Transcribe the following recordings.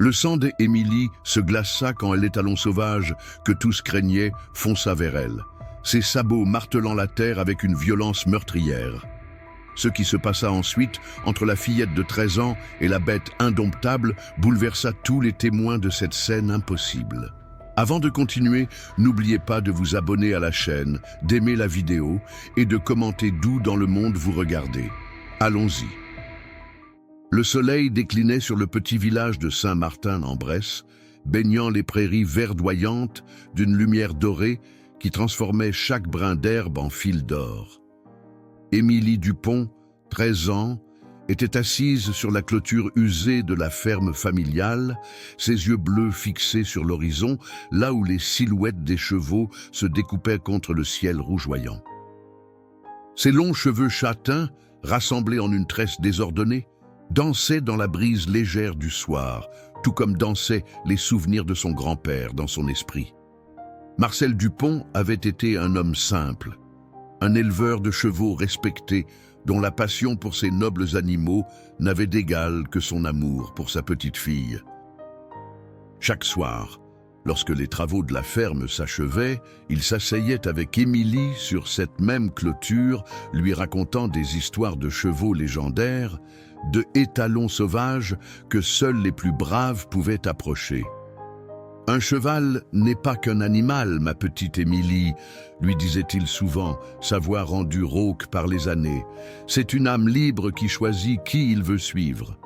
Le sang d'Émilie se glaça quand l'étalon sauvage, que tous craignaient, fonça vers elle, ses sabots martelant la terre avec une violence meurtrière. Ce qui se passa ensuite entre la fillette de 13 ans et la bête indomptable bouleversa tous les témoins de cette scène impossible. Avant de continuer, n'oubliez pas de vous abonner à la chaîne, d'aimer la vidéo et de commenter d'où dans le monde vous regardez. Allons-y. Le soleil déclinait sur le petit village de Saint-Martin-en-Bresse, baignant les prairies verdoyantes d'une lumière dorée qui transformait chaque brin d'herbe en fil d'or. Émilie Dupont, 13 ans, était assise sur la clôture usée de la ferme familiale, ses yeux bleus fixés sur l'horizon, là où les silhouettes des chevaux se découpaient contre le ciel rougeoyant. Ses longs cheveux châtains, rassemblés en une tresse désordonnée, dansaient dans la brise légère du soir, tout comme dansaient les souvenirs de son grand-père dans son esprit. Marcel Dupont avait été un homme simple, un éleveur de chevaux respecté, dont la passion pour ces nobles animaux n'avait d'égal que son amour pour sa petite fille. Chaque soir, lorsque les travaux de la ferme s'achevaient, il s'asseyait avec Émilie sur cette même clôture, lui racontant des histoires de chevaux légendaires, de étalons sauvages que seuls les plus braves pouvaient approcher. « Un cheval n'est pas qu'un animal, ma petite Émilie, lui disait-il souvent, sa voix rendue rauque par les années. C'est une âme libre qui choisit qui il veut suivre.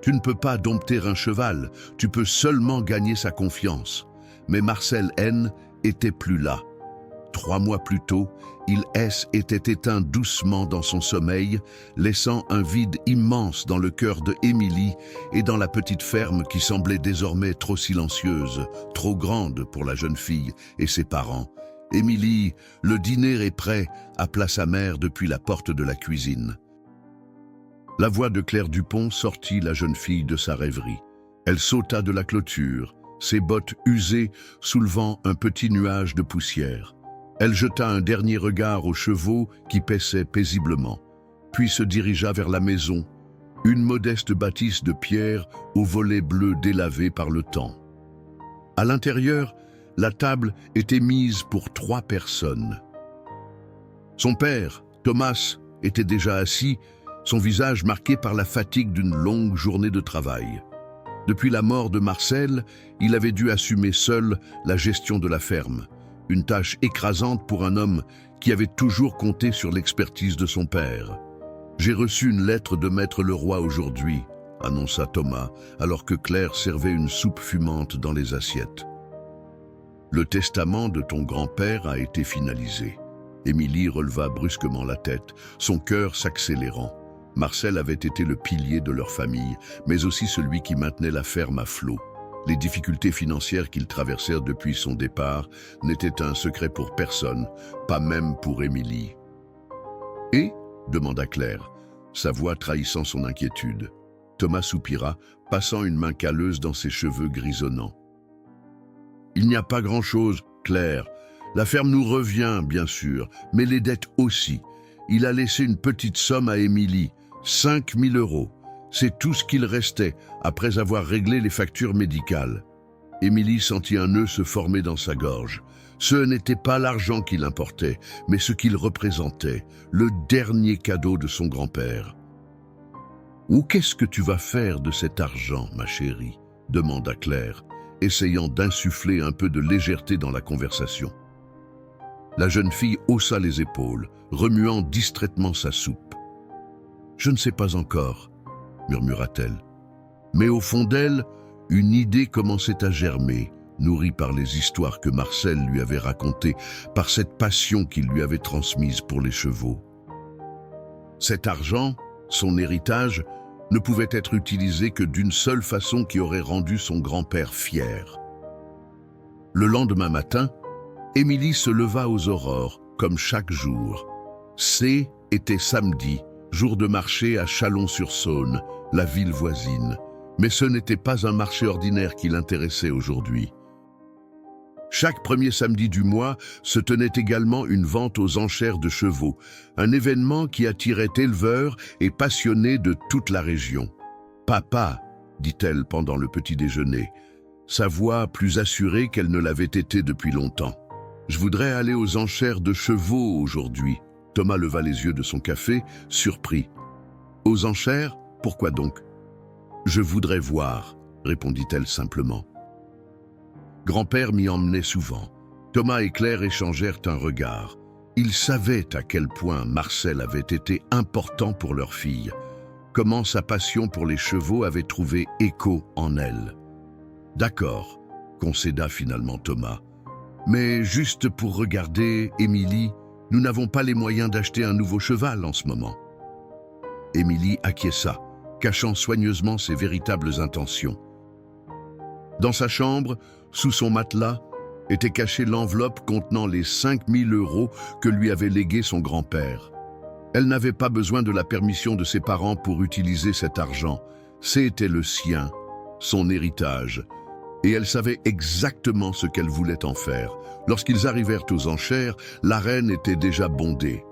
Tu ne peux pas dompter un cheval, tu peux seulement gagner sa confiance. Mais Marcel N était plus là. 3 mois plus tôt, il était éteint doucement dans son sommeil, laissant un vide immense dans le cœur de Émilie et dans la petite ferme qui semblait désormais trop silencieuse, trop grande pour la jeune fille et ses parents. « Émilie, le dîner est prêt », appela sa mère depuis la porte de la cuisine. La voix de Claire Dupont sortit la jeune fille de sa rêverie. Elle sauta de la clôture, ses bottes usées soulevant un petit nuage de poussière. Elle jeta un dernier regard aux chevaux qui paissaient paisiblement, puis se dirigea vers la maison, une modeste bâtisse de pierre aux volets bleus délavés par le temps. À l'intérieur, la table était mise pour 3 personnes. Son père, Thomas, était déjà assis, son visage marqué par la fatigue d'une longue journée de travail. Depuis la mort de Marcel, il avait dû assumer seul la gestion de la ferme. Une tâche écrasante pour un homme qui avait toujours compté sur l'expertise de son père. « J'ai reçu une lettre de Maître Leroy aujourd'hui », annonça Thomas, alors que Claire servait une soupe fumante dans les assiettes. « Le testament de ton grand-père a été finalisé. » Émilie releva brusquement la tête, son cœur s'accélérant. Marcel avait été le pilier de leur famille, mais aussi celui qui maintenait la ferme à flot. Les difficultés financières qu'ils traversèrent depuis son départ n'étaient un secret pour personne, pas même pour Émilie. « Et » demanda Claire, sa voix trahissant son inquiétude. Thomas soupira, passant une main calleuse dans ses cheveux grisonnants. « Il n'y a pas grand-chose, Claire. La ferme nous revient, bien sûr, mais les dettes aussi. Il a laissé une petite somme à Émilie, 5 000 €. C'est tout ce qu'il restait, après avoir réglé les factures médicales. » Émilie sentit un nœud se former dans sa gorge. Ce n'était pas l'argent qui l'importait, mais ce qu'il représentait, le dernier cadeau de son grand-père. « Ou qu'est-ce que tu vas faire de cet argent, ma chérie ?» demanda Claire, essayant d'insuffler un peu de légèreté dans la conversation. La jeune fille haussa les épaules, remuant distraitement sa soupe. « Je ne sais pas encore, » murmura-t-elle. Mais au fond d'elle, une idée commençait à germer, nourrie par les histoires que Marcel lui avait racontées, par cette passion qu'il lui avait transmise pour les chevaux. Cet argent, son héritage, ne pouvait être utilisé que d'une seule façon qui aurait rendu son grand-père fier. Le lendemain matin, Émilie se leva aux aurores, comme chaque jour. Était samedi, jour de marché à Chalon-sur-Saône, la ville voisine. Mais ce n'était pas un marché ordinaire qui l'intéressait aujourd'hui. Chaque premier samedi du mois se tenait également une vente aux enchères de chevaux, un événement qui attirait éleveurs et passionnés de toute la région. Papa, dit-elle pendant le petit déjeuner, sa voix plus assurée qu'elle ne l'avait été depuis longtemps. « Je voudrais aller aux enchères de chevaux aujourd'hui. » Thomas leva les yeux de son café, surpris. « Aux enchères? Pourquoi donc ?»« Je voudrais voir, » répondit-elle simplement. Grand-père m'y emmenait souvent. Thomas et Claire échangèrent un regard. Ils savaient à quel point Marcel avait été important pour leur fille, comment sa passion pour les chevaux avait trouvé écho en elle. « D'accord, » concéda finalement Thomas. « Mais juste pour regarder, Émilie, nous n'avons pas les moyens d'acheter un nouveau cheval en ce moment. » Émilie acquiesça, cachant soigneusement ses véritables intentions. Dans sa chambre, sous son matelas, était cachée l'enveloppe contenant les 5 000 € que lui avait légués son grand-père. Elle n'avait pas besoin de la permission de ses parents pour utiliser cet argent. C'était le sien, son héritage. Et elle savait exactement ce qu'elle voulait en faire. Lorsqu'ils arrivèrent aux enchères, l'arène était déjà bondée.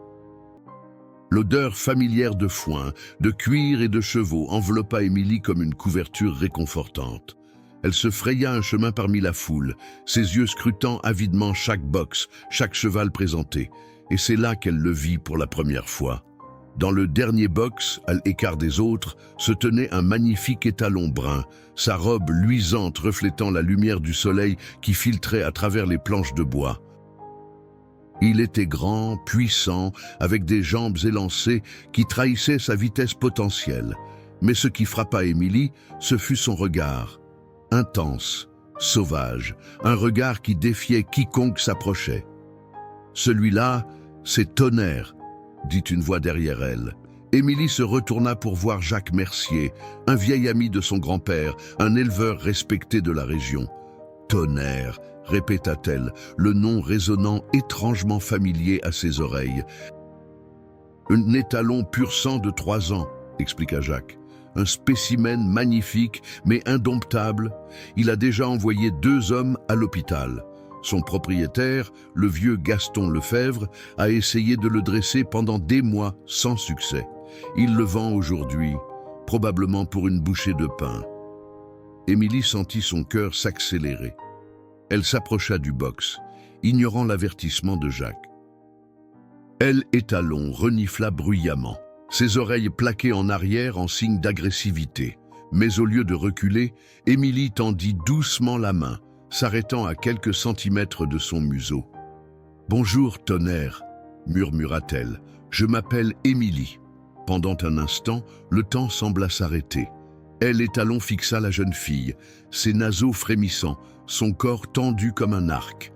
L'odeur familière de foin, de cuir et de chevaux enveloppa Émilie comme une couverture réconfortante. Elle se fraya un chemin parmi la foule, ses yeux scrutant avidement chaque box, chaque cheval présenté. Et c'est là qu'elle le vit pour la première fois. Dans le dernier box, à l'écart des autres, se tenait un magnifique étalon brun, sa robe luisante reflétant la lumière du soleil qui filtrait à travers les planches de bois. Il était grand, puissant, avec des jambes élancées qui trahissaient sa vitesse potentielle. Mais ce qui frappa Émilie, ce fut son regard. Intense, sauvage, un regard qui défiait quiconque s'approchait. « Celui-là, c'est Tonnerre », dit une voix derrière elle. Émilie se retourna pour voir Jacques Mercier, un vieil ami de son grand-père, un éleveur respecté de la région. « Tonnerre », répéta-t-elle, le nom résonnant étrangement familier à ses oreilles. « Un étalon pur sang de 3 ans », expliqua Jacques. Un spécimen magnifique, mais indomptable. Il a déjà envoyé 2 hommes à l'hôpital. Son propriétaire, le vieux Gaston Lefebvre, a essayé de le dresser pendant des mois sans succès. Il le vend aujourd'hui, probablement pour une bouchée de pain. Émilie sentit son cœur s'accélérer. Elle s'approcha du box, ignorant l'avertissement de Jacques. Elle, étalon, renifla bruyamment, ses oreilles plaquées en arrière en signe d'agressivité. Mais au lieu de reculer, Émilie tendit doucement la main, s'arrêtant à quelques centimètres de son museau. « Bonjour, Tonnerre », murmura-t-elle. « Je m'appelle Émilie. » Pendant un instant, le temps sembla s'arrêter. Elle, étalon, fixa la jeune fille, ses naseaux frémissants, son corps tendu comme un arc.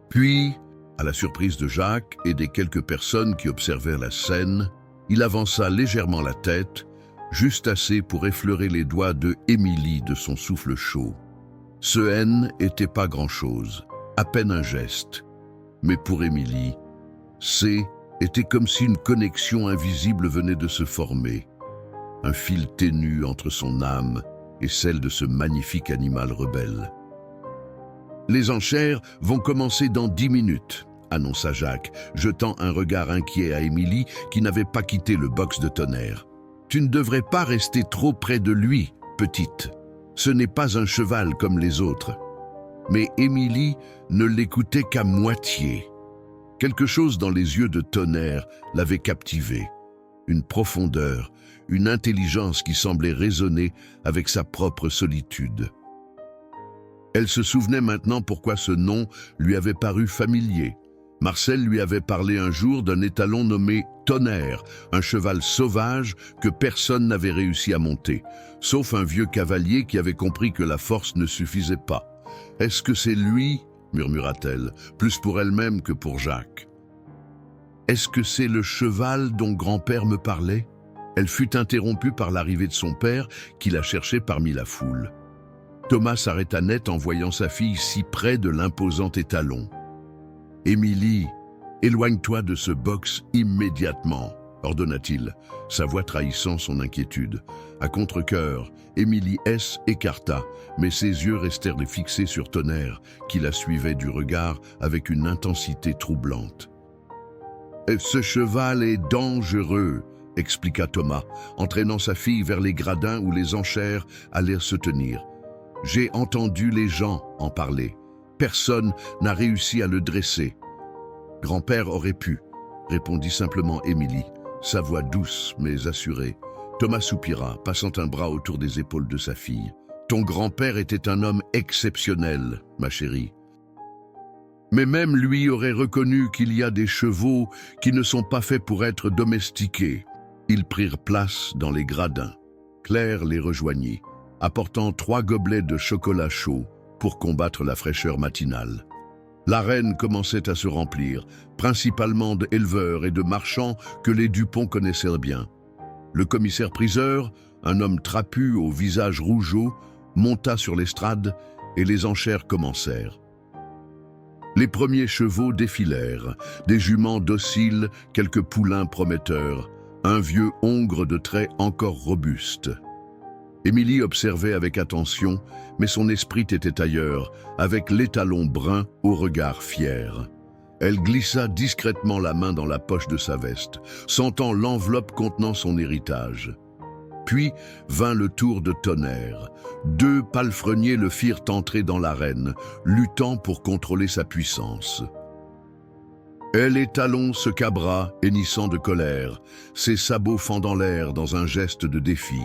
Puis, à la surprise de Jacques et des quelques personnes qui observèrent la scène, il avança légèrement la tête, juste assez pour effleurer les doigts de Émilie de son souffle chaud. Ce « N » n'était pas grand-chose, à peine un geste. Mais pour Émilie, « C » était comme si une connexion invisible venait de se former. Un fil ténu entre son âme et celle de ce magnifique animal rebelle. « Les enchères vont commencer dans 10 minutes. » annonça Jacques, jetant un regard inquiet à Émilie qui n'avait pas quitté le box de Tonnerre. « Tu ne devrais pas rester trop près de lui, petite. Ce n'est pas un cheval comme les autres. » Mais Émilie ne l'écoutait qu'à moitié. Quelque chose dans les yeux de Tonnerre l'avait captivée. Une profondeur, une intelligence qui semblait résonner avec sa propre solitude. Elle se souvenait maintenant pourquoi ce nom lui avait paru familier. Marcel lui avait parlé un jour d'un étalon nommé Tonnerre, un cheval sauvage que personne n'avait réussi à monter, sauf un vieux cavalier qui avait compris que la force ne suffisait pas. « Est-ce que c'est lui ?» murmura-t-elle, plus pour elle-même que pour Jacques. « Est-ce que c'est le cheval dont grand-père me parlait ?» Elle fut interrompue par l'arrivée de son père qui la cherchait parmi la foule. Thomas s'arrêta net en voyant sa fille si près de l'imposant étalon. « Émilie, éloigne-toi de ce box immédiatement », ordonna-t-il, sa voix trahissant son inquiétude. À contre-cœur, Émilie S. écarta, mais ses yeux restèrent fixés sur Tonnerre, qui la suivait du regard avec une intensité troublante. « Ce cheval est dangereux », expliqua Thomas, entraînant sa fille vers les gradins où les enchères allaient se tenir. J'ai entendu les gens en parler. Personne n'a réussi à le dresser. Grand-père aurait pu, répondit simplement Émilie, sa voix douce mais assurée. Thomas soupira, passant un bras autour des épaules de sa fille. Ton grand-père était un homme exceptionnel, ma chérie. Mais même lui aurait reconnu qu'il y a des chevaux qui ne sont pas faits pour être domestiqués. Ils prirent place dans les gradins. Claire les rejoignit, apportant 3 gobelets de chocolat chaud pour combattre la fraîcheur matinale. L'arène commençait à se remplir, principalement d'éleveurs et de marchands que les Dupont connaissaient bien. Le commissaire-priseur, un homme trapu au visage rougeau, monta sur l'estrade et les enchères commencèrent. Les premiers chevaux défilèrent, des juments dociles, quelques poulains prometteurs, un vieux hongre de traits encore robuste. Émilie observait avec attention, mais son esprit était ailleurs, avec l'étalon brun au regard fier. Elle glissa discrètement la main dans la poche de sa veste, sentant l'enveloppe contenant son héritage. Puis vint le tour de Tonnerre. 2 palefreniers le firent entrer dans l'arène, luttant pour contrôler sa puissance. Elle étalon se cabra, hennissant de colère, ses sabots fendant l'air dans un geste de défi.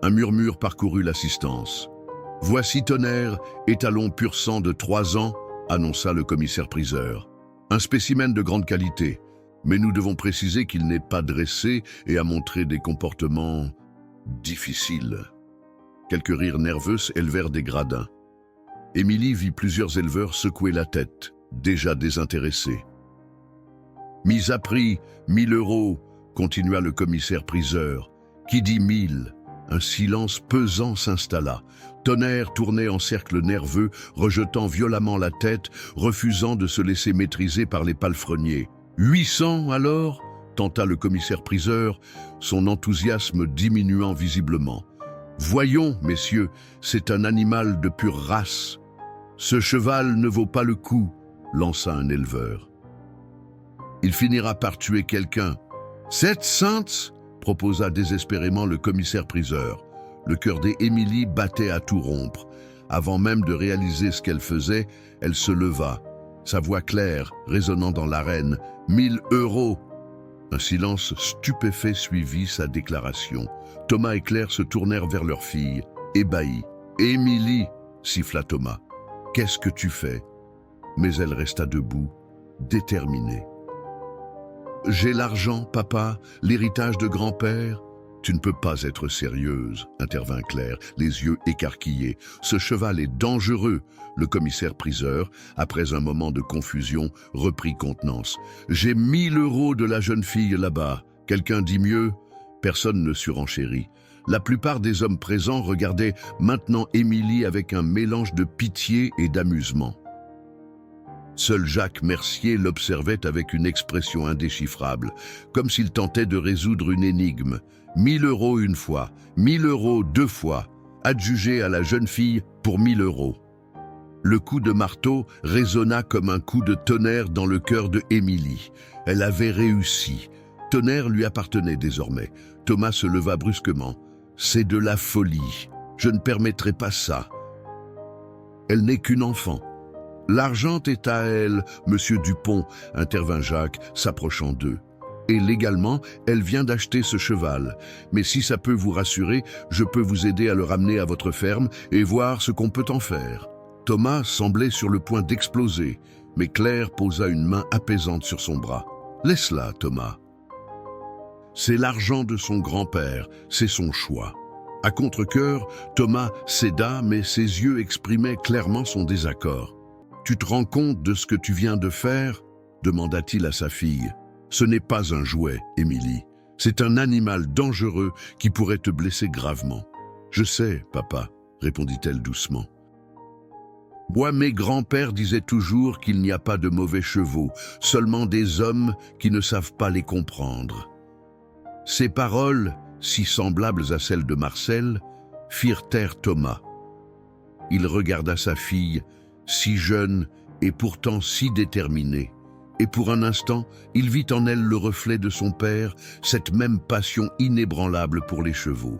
Un murmure parcourut l'assistance. « Voici Tonnerre, étalon pur sang de 3 ans », annonça le commissaire-priseur. « Un spécimen de grande qualité, mais nous devons préciser qu'il n'est pas dressé et a montré des comportements difficiles. » Quelques rires nerveux élevèrent des gradins. Émilie vit plusieurs éleveurs secouer la tête, déjà désintéressés. « Mise à prix, 1 000 €, continua le commissaire-priseur. Qui dit 1000 ? Un silence pesant s'installa. Tonnerre tournait en cercle nerveux, rejetant violemment la tête, refusant de se laisser maîtriser par les palefreniers. « 800 alors ?» tenta le commissaire-priseur, son enthousiasme diminuant visiblement. « Voyons, messieurs, c'est un animal de pure race. »« Ce cheval ne vaut pas le coup », lança un éleveur. « Il finira par tuer quelqu'un. »« 700 ?» proposa désespérément le commissaire-priseur. Le cœur d'Émilie battait à tout rompre. Avant même de réaliser ce qu'elle faisait, elle se leva, sa voix claire résonnant dans l'arène. « 1 000 €. Un silence stupéfait suivit sa déclaration. Thomas et Claire se tournèrent vers leur fille, ébahis. « Émilie !» siffla Thomas. « Qu'est-ce que tu fais ?» Mais elle resta debout, déterminée. « J'ai l'argent, papa, l'héritage de grand-père. »« Tu ne peux pas être sérieuse, » intervint Claire, les yeux écarquillés. « Ce cheval est dangereux. » Le commissaire-priseur, après un moment de confusion, reprit contenance. « J'ai 1 000 € de la jeune fille là-bas. Quelqu'un dit mieux ?» Personne ne surenchérit. La plupart des hommes présents regardaient maintenant Émilie avec un mélange de pitié et d'amusement. Seul Jacques Mercier l'observait avec une expression indéchiffrable, comme s'il tentait de résoudre une énigme. 1 000 € une fois, 1 000 € 2 fois, adjugé à la jeune fille pour 1 000 €. Le coup de marteau résonna comme un coup de tonnerre dans le cœur de Émilie. Elle avait réussi. Tonnerre lui appartenait désormais. Thomas se leva brusquement. « C'est de la folie. Je ne permettrai pas ça. » Elle n'est qu'une enfant. « L'argent est à elle, monsieur Dupont, » intervint Jacques, s'approchant d'eux. « Et légalement, elle vient d'acheter ce cheval. Mais si ça peut vous rassurer, je peux vous aider à le ramener à votre ferme et voir ce qu'on peut en faire. » Thomas semblait sur le point d'exploser, mais Claire posa une main apaisante sur son bras. « Laisse-la, Thomas. C'est l'argent de son grand-père, c'est son choix. » À contre-cœur, Thomas céda, mais ses yeux exprimaient clairement son désaccord. « Tu te rends compte de ce que tu viens de faire ?» demanda-t-il à sa fille. « Ce n'est pas un jouet, Émilie. C'est un animal dangereux qui pourrait te blesser gravement. »« Je sais, papa, » répondit-elle doucement. « Moi, mes grands-pères disaient toujours qu'il n'y a pas de mauvais chevaux, seulement des hommes qui ne savent pas les comprendre. » Ces paroles, si semblables à celles de Marcel, firent taire Thomas. Il regarda sa fille, si jeune et pourtant si déterminée. et pour un instant, il vit en elle le reflet de son père, cette même passion inébranlable pour les chevaux.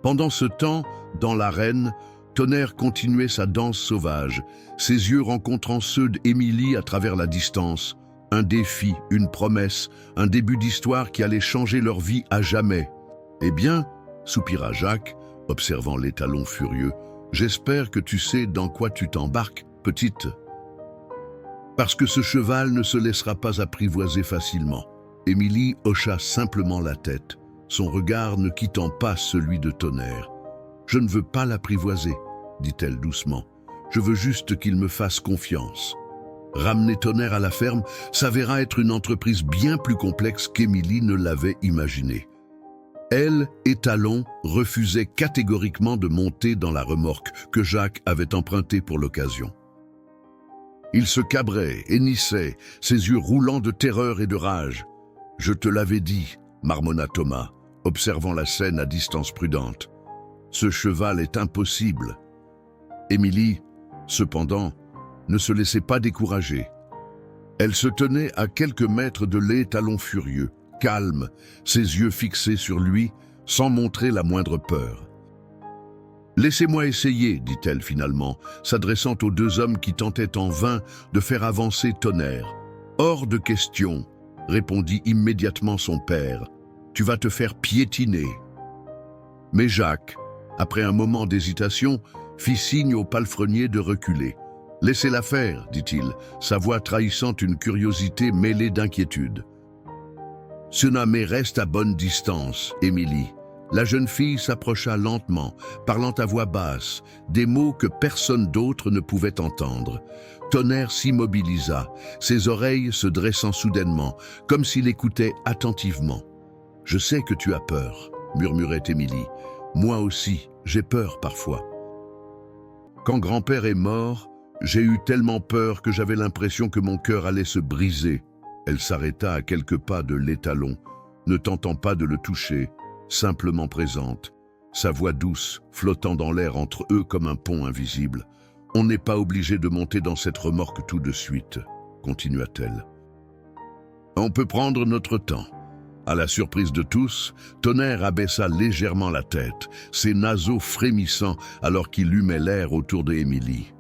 Pendant ce temps, dans l'arène, Tonnerre continuait sa danse sauvage, ses yeux rencontrant ceux d'Émilie à travers la distance. Un défi, une promesse, un début d'histoire qui allait changer leur vie à jamais. « Eh bien, » soupira Jacques, observant l'étalon furieux, « j'espère que tu sais dans quoi tu t'embarques, petite. » Parce que ce cheval ne se laissera pas apprivoiser facilement. Émilie hocha simplement la tête, son regard ne quittant pas celui de Tonnerre. « Je ne veux pas l'apprivoiser, » dit-elle doucement. « Je veux juste qu'il me fasse confiance. » Ramener Tonnerre à la ferme s'avéra être une entreprise bien plus complexe qu'Émilie ne l'avait imaginé. Elle et Talon refusaient catégoriquement de monter dans la remorque que Jacques avait empruntée pour l'occasion. Il se cabrait, hennissait, ses yeux roulants de terreur et de rage. « Je te l'avais dit », marmonna Thomas, observant la scène à distance prudente. « Ce cheval est impossible. » Émilie, cependant, ne se laissait pas décourager. Elle se tenait à quelques mètres de l'étalon furieux, calme, ses yeux fixés sur lui, sans montrer la moindre peur. « Laissez-moi essayer, » dit-elle finalement, s'adressant aux deux hommes qui tentaient en vain de faire avancer Tonnerre. « Hors de question, » répondit immédiatement son père. « Tu vas te faire piétiner. » Mais Jacques, après un moment d'hésitation, fit signe au palefrenier de reculer. « Laissez-la faire, » dit-il, sa voix trahissant une curiosité mêlée d'inquiétude. « Mais reste à bonne distance, Émilie. » La jeune fille s'approcha lentement, parlant à voix basse, des mots que personne d'autre ne pouvait entendre. Tonnerre s'immobilisa, ses oreilles se dressant soudainement, comme s'il écoutait attentivement. « Je sais que tu as peur, » murmurait Émilie. « Moi aussi, j'ai peur parfois. Quand grand-père est mort, j'ai eu tellement peur que j'avais l'impression que mon cœur allait se briser. » Elle s'arrêta à quelques pas de l'étalon, ne tentant pas de le toucher, simplement présente, sa voix douce flottant dans l'air entre eux comme un pont invisible. « On n'est pas obligé de monter dans cette remorque tout de suite, » continua-t-elle. « On peut prendre notre temps. » À la surprise de tous, Tonnerre abaissa légèrement la tête, ses naseaux frémissant alors qu'il humait l'air autour de Émilie.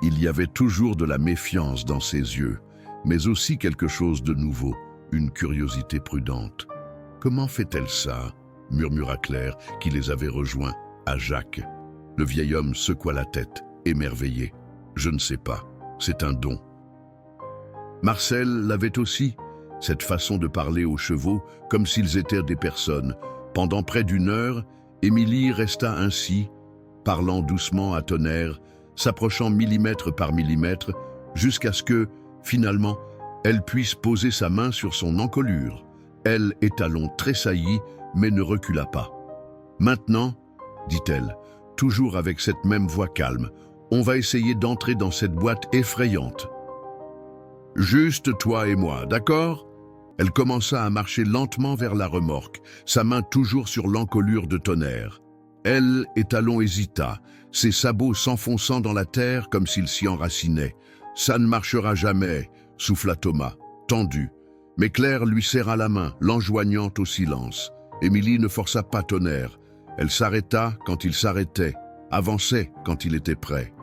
Il y avait toujours de la méfiance dans ses yeux, mais aussi quelque chose de nouveau, une curiosité prudente. « Comment fait-elle ça ?» murmura Claire, qui les avait rejoints, à Jacques. Le vieil homme secoua la tête, émerveillé. « Je ne sais pas, c'est un don. » Marcel l'avait aussi, cette façon de parler aux chevaux comme s'ils étaient des personnes. Pendant près d'une heure, Émilie resta ainsi, parlant doucement à Tonnerre, s'approchant millimètre par millimètre, jusqu'à ce que, finalement, elle puisse poser sa main sur son encolure. Elle et Talon tressaillit, mais ne recula pas. « Maintenant, » dit-elle, toujours avec cette même voix calme, « on va essayer d'entrer dans cette boîte effrayante. Juste toi et moi, d'accord ?» Elle commença à marcher lentement vers la remorque, sa main toujours sur l'encolure de Tonnerre. Elle et Talon hésita, ses sabots s'enfonçant dans la terre comme s'ils s'y enracinaient. « Ça ne marchera jamais », souffla Thomas, tendu. Mais Claire lui serra la main, l'enjoignant au silence. Émilie ne força pas Tonnerre. Elle s'arrêta quand il s'arrêtait, avançait quand il était prêt.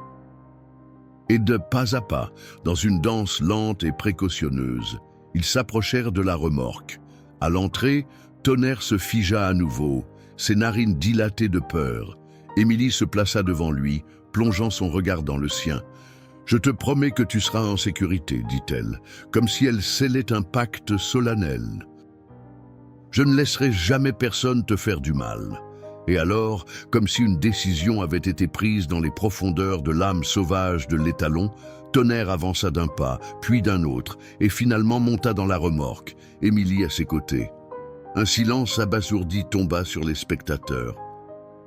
Et de pas à pas, dans une danse lente et précautionneuse, ils s'approchèrent de la remorque. À l'entrée, Tonnerre se figea à nouveau, ses narines dilatées de peur. Émilie se plaça devant lui, plongeant son regard dans le sien. « Je te promets que tu seras en sécurité, » dit-elle, comme si elle scellait un pacte solennel. « Je ne laisserai jamais personne te faire du mal. » Et alors, comme si une décision avait été prise dans les profondeurs de l'âme sauvage de l'étalon, Tonnerre avança d'un pas, puis d'un autre, et finalement monta dans la remorque, Émilie à ses côtés. Un silence abasourdi tomba sur les spectateurs.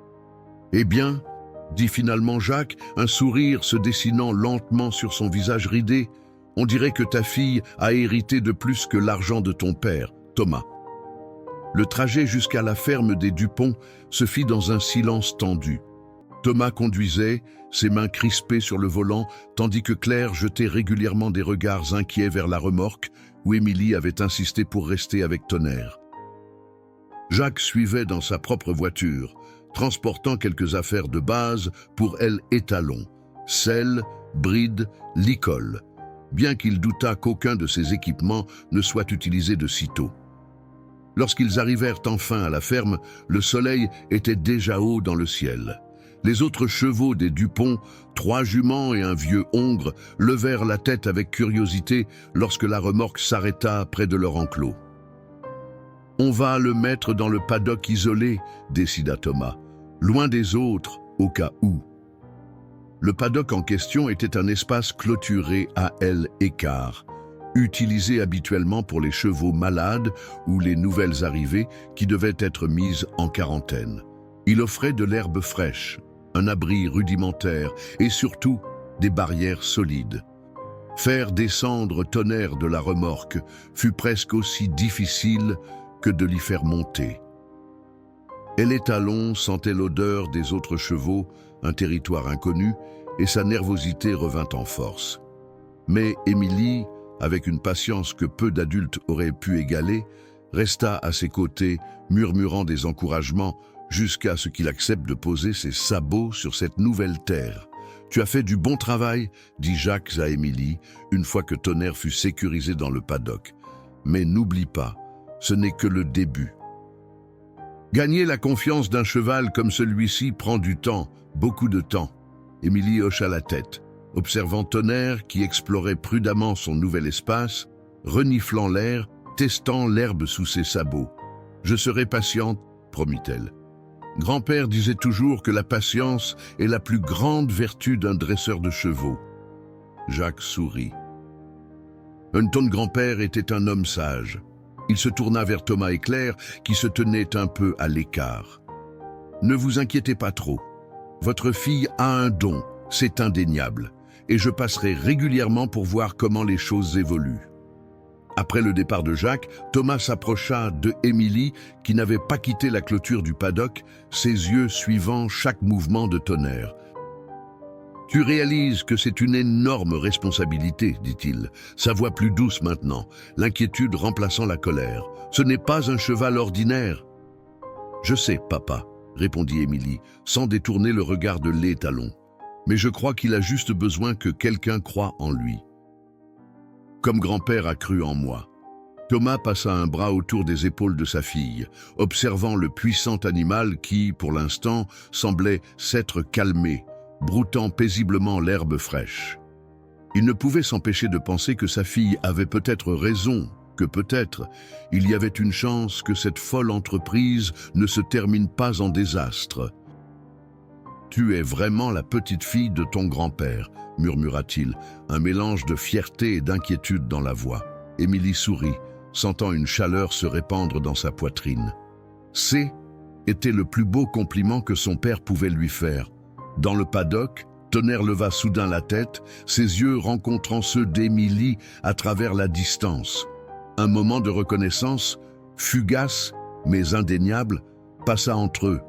« Eh bien ?» dit finalement Jacques, un sourire se dessinant lentement sur son visage ridé. « On dirait que ta fille a hérité de plus que l'argent de ton père, Thomas. » Le trajet jusqu'à la ferme des Dupont se fit dans un silence tendu. Thomas conduisait, ses mains crispées sur le volant, tandis que Claire jetait régulièrement des regards inquiets vers la remorque où Émilie avait insisté pour rester avec Tonnerre. Jacques suivait dans sa propre voiture, transportant quelques affaires de base pour elle et Talon, sel, bride, licol, bien qu'il doutât qu'aucun de ces équipements ne soit utilisé de sitôt. Lorsqu'ils arrivèrent enfin à la ferme, le soleil était déjà haut dans le ciel. Les autres chevaux des Dupont, 3 juments et un vieux hongre, levèrent la tête avec curiosité lorsque la remorque s'arrêta près de leur enclos. « On va le mettre dans le paddock isolé », décida Thomas, « loin des autres, au cas où. » Le paddock en question était un espace clôturé à aile écart, utilisé habituellement pour les chevaux malades ou les nouvelles arrivées qui devaient être mises en quarantaine. Il offrait de l'herbe fraîche, un abri rudimentaire et surtout des barrières solides. Faire descendre Tonnerre de la remorque fut presque aussi difficile que de l'y faire monter. Elle et Talon sentait l'odeur des autres chevaux, un territoire inconnu, et sa nervosité revint en force. Mais Émilie, avec une patience que peu d'adultes auraient pu égaler, resta à ses côtés, murmurant des encouragements jusqu'à ce qu'il accepte de poser ses sabots sur cette nouvelle terre. « Tu as fait du bon travail », dit Jacques à Émilie, une fois que Tonnerre fut sécurisé dans le paddock. « Mais n'oublie pas, ce n'est que le début. » Gagner la confiance d'un cheval comme celui-ci prend du temps, beaucoup de temps. Émilie hocha la tête, observant Tonnerre qui explorait prudemment son nouvel espace, reniflant l'air, testant l'herbe sous ses sabots. « Je serai patiente », promit-elle. Grand-père disait toujours que la patience est la plus grande vertu d'un dresseur de chevaux. Jacques sourit. Ton grand-père était un homme sage. Il se tourna vers Thomas et Claire, qui se tenaient un peu à l'écart. « Ne vous inquiétez pas trop. Votre fille a un don, c'est indéniable, et je passerai régulièrement pour voir comment les choses évoluent. » Après le départ de Jacques, Thomas s'approcha de Émilie, qui n'avait pas quitté la clôture du paddock, ses yeux suivant chaque mouvement de Tonnerre. « Tu réalises que c'est une énorme responsabilité, dit-il, sa voix plus douce maintenant, l'inquiétude remplaçant la colère. Ce n'est pas un cheval ordinaire. »« Je sais, papa, » répondit Émilie, sans détourner le regard de lait Talon. « Mais je crois qu'il a juste besoin que quelqu'un croie en lui. » Comme grand-père a cru en moi. Thomas passa un bras autour des épaules de sa fille, observant le puissant animal qui, pour l'instant, semblait s'être calmé, broutant paisiblement l'herbe fraîche. Il ne pouvait s'empêcher de penser que sa fille avait peut-être raison, que peut-être il y avait une chance que cette folle entreprise ne se termine pas en désastre. « Tu es vraiment la petite fille de ton grand-père », murmura-t-il, un mélange de fierté et d'inquiétude dans la voix. Émilie sourit, sentant une chaleur se répandre dans sa poitrine. C'est était le plus beau compliment que son père pouvait lui faire. Dans le paddock, Tonnerre leva soudain la tête, ses yeux rencontrant ceux d'Émilie à travers la distance. Un moment de reconnaissance, fugace mais indéniable, passa entre eux.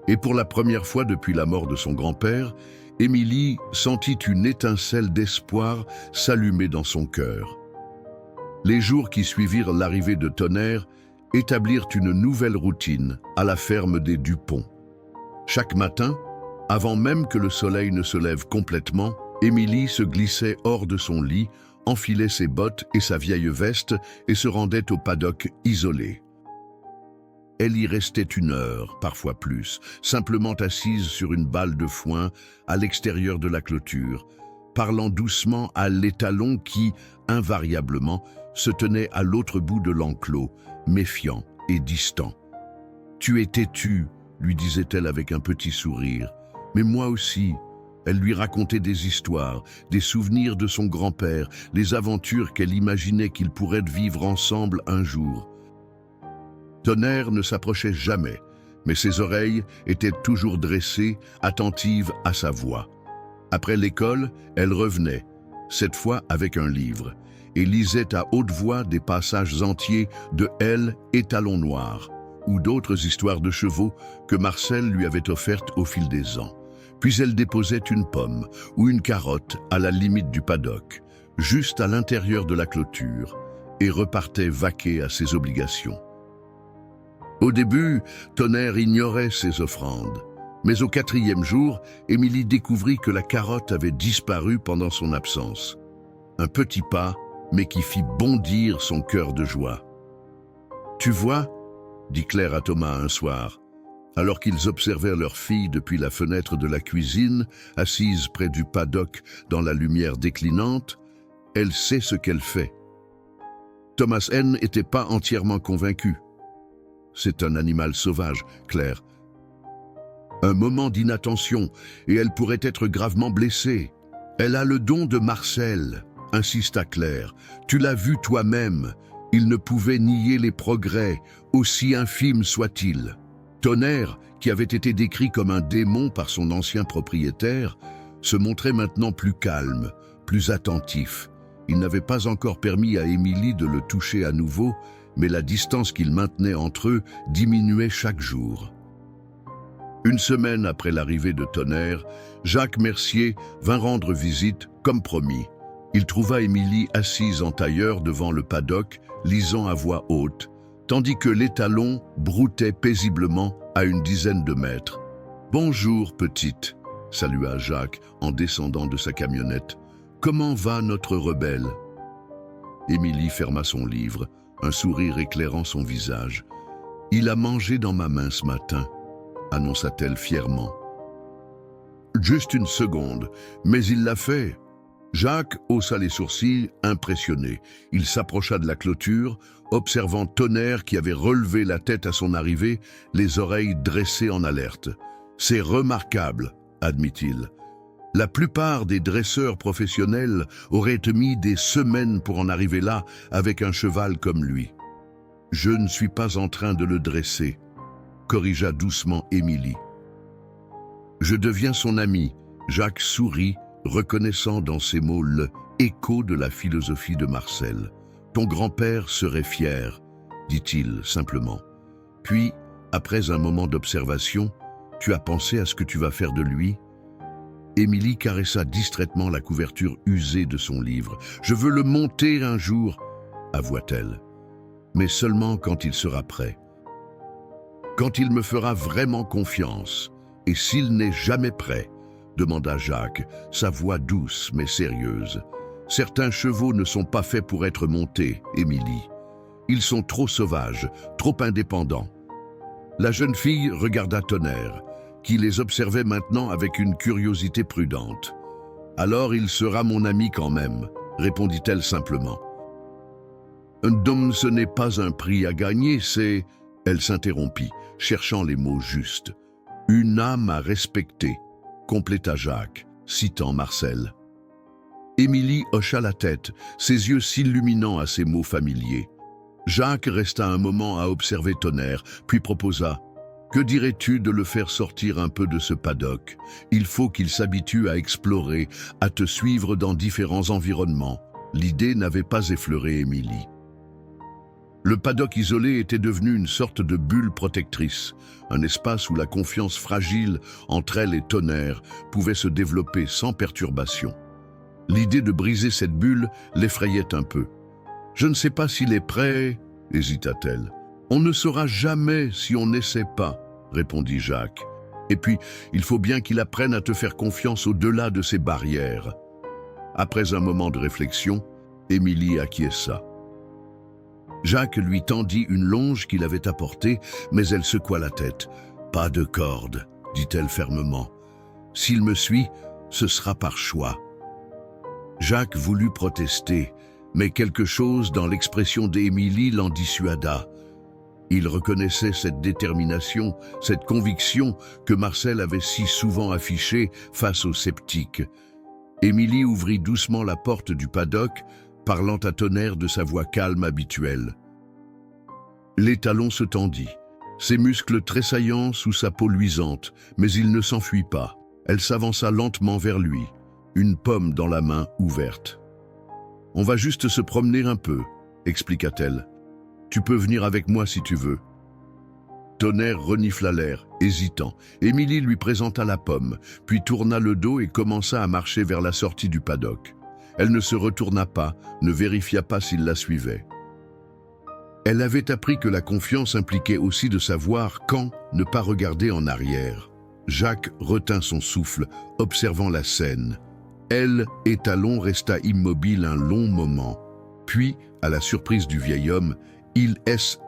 Et pour la première fois depuis la mort de son grand-père, Émilie sentit une étincelle d'espoir s'allumer dans son cœur. Les jours qui suivirent l'arrivée de Tonnerre établirent une nouvelle routine à la ferme des Dupont. Chaque matin, avant même que le soleil ne se lève complètement, Émilie se glissait hors de son lit, enfilait ses bottes et sa vieille veste et se rendait au paddock isolé. Elle y restait 1 heure, parfois plus, simplement assise sur une balle de foin à l'extérieur de la clôture, parlant doucement à l'étalon qui, invariablement, se tenait à l'autre bout de l'enclos, méfiant et distant. « Tu es têtu », lui disait-elle avec un petit sourire. « Mais moi aussi. » Elle lui racontait des histoires, des souvenirs de son grand-père, les aventures qu'elle imaginait qu'ils pourraient vivre ensemble un jour. Tonnerre ne s'approchait jamais, mais ses oreilles étaient toujours dressées, attentives à sa voix. Après l'école, elle revenait, cette fois avec un livre, et lisait à haute voix des passages entiers de Elle et Talon Noir, ou d'autres histoires de chevaux que Marcel lui avait offertes au fil des ans. Puis elle déposait une pomme ou une carotte à la limite du paddock, juste à l'intérieur de la clôture, et repartait vaquer à ses obligations. Au début, Tonnerre ignorait ses offrandes, mais au 4e jour, Émilie découvrit que la carotte avait disparu pendant son absence. Un petit pas, mais qui fit bondir son cœur de joie. « Tu vois ?» dit Claire à Thomas un soir, alors qu'ils observaient leur fille depuis la fenêtre de la cuisine, assise près du paddock dans la lumière déclinante. « Elle sait ce qu'elle fait. » Thomas N n'était pas entièrement convaincu. « C'est un animal sauvage, Claire. Un moment d'inattention et elle pourrait être gravement blessée. Elle a le don de Marcel, insista Claire. Tu l'as vu toi-même. Il ne pouvait nier les progrès, aussi infimes soient-ils. Tonnerre, qui avait été décrit comme un démon par son ancien propriétaire, se montrait maintenant plus calme, plus attentif. Il n'avait pas encore permis à Émilie de le toucher à nouveau, mais la distance qu'il maintenait entre eux diminuait chaque jour. Une semaine après l'arrivée de Tonnerre, Jacques Mercier vint rendre visite, comme promis. Il trouva Émilie assise en tailleur devant le paddock, lisant à voix haute, tandis que l'étalon broutait paisiblement à une dizaine de mètres. « Bonjour, petite », salua Jacques en descendant de sa camionnette. « Comment va notre rebelle ?» Émilie ferma son livre, un sourire éclairant son visage. « Il a mangé dans ma main ce matin », annonça-t-elle fièrement. « Juste une seconde, mais il l'a fait !» Jacques haussa les sourcils, impressionné. Il s'approcha de la clôture, observant Tonnerre qui avait relevé la tête à son arrivée, les oreilles dressées en alerte. « C'est remarquable », admit-il. « La plupart des dresseurs professionnels auraient mis des semaines pour en arriver là avec un cheval comme lui. »« Je ne suis pas en train de le dresser », corrigea doucement Émilie. « Je deviens son ami. » Jacques sourit, reconnaissant dans ces mots le écho de la philosophie de Marcel. « Ton grand-père serait fier, dit-il simplement. Puis, après un moment d'observation, tu as pensé à ce que tu vas faire de lui ?» Émilie caressa distraitement la couverture usée de son livre. « Je veux le monter un jour, avoua-t-elle, mais seulement quand il sera prêt. Quand il me fera vraiment confiance, et s'il n'est jamais prêt, demanda Jacques, sa voix douce mais sérieuse. Certains chevaux ne sont pas faits pour être montés, Émilie. Ils sont trop sauvages, trop indépendants. La jeune fille regarda Tonnerre, qui les observait maintenant avec une curiosité prudente. « Alors il sera mon ami quand même, » répondit-elle simplement. « Donc ce n'est pas un prix à gagner, c'est... » Elle s'interrompit, cherchant les mots justes. « Une âme à respecter », compléta Jacques, citant Marcel. Émilie hocha la tête, ses yeux s'illuminant à ces mots familiers. Jacques resta un moment à observer Tonnerre, puis proposa « Que dirais-tu de le faire sortir un peu de ce paddock? Il faut qu'il s'habitue à explorer, à te suivre dans différents environnements. » L'idée n'avait pas effleuré Émilie. Le paddock isolé était devenu une sorte de bulle protectrice, un espace où la confiance fragile entre elle et Tonnerre pouvait se développer sans perturbation. L'idée de briser cette bulle l'effrayait un peu. « Je ne sais pas s'il est prêt, » hésita-t-elle. « On ne saura jamais si on n'essaie pas, » répondit Jacques. « Et puis, il faut bien qu'il apprenne à te faire confiance au-delà de ces barrières. » Après un moment de réflexion, Émilie acquiesça. Jacques lui tendit une longe qu'il avait apportée, mais elle secoua la tête. « Pas de corde, » dit-elle fermement. « S'il me suit, ce sera par choix. » Jacques voulut protester, mais quelque chose dans l'expression d'Émilie l'en dissuada. Il reconnaissait cette détermination, cette conviction que Marcel avait si souvent affichée face aux sceptiques. Émilie ouvrit doucement la porte du paddock, parlant à Tonnerre de sa voix calme habituelle. L'étalon se tendit, ses muscles tressaillants sous sa peau luisante, mais il ne s'enfuit pas. Elle s'avança lentement vers lui, une pomme dans la main ouverte. « On va juste se promener un peu, » expliqua-t-elle. « Tu peux venir avec moi si tu veux. » Tonnerre renifla l'air, hésitant. Émilie lui présenta la pomme, puis tourna le dos et commença à marcher vers la sortie du paddock. Elle ne se retourna pas, ne vérifia pas s'il la suivait. Elle avait appris que la confiance impliquait aussi de savoir quand ne pas regarder en arrière. Jacques retint son souffle, observant la scène. Elle, Étalon, resta immobile un long moment. Puis, à la surprise du vieil homme, il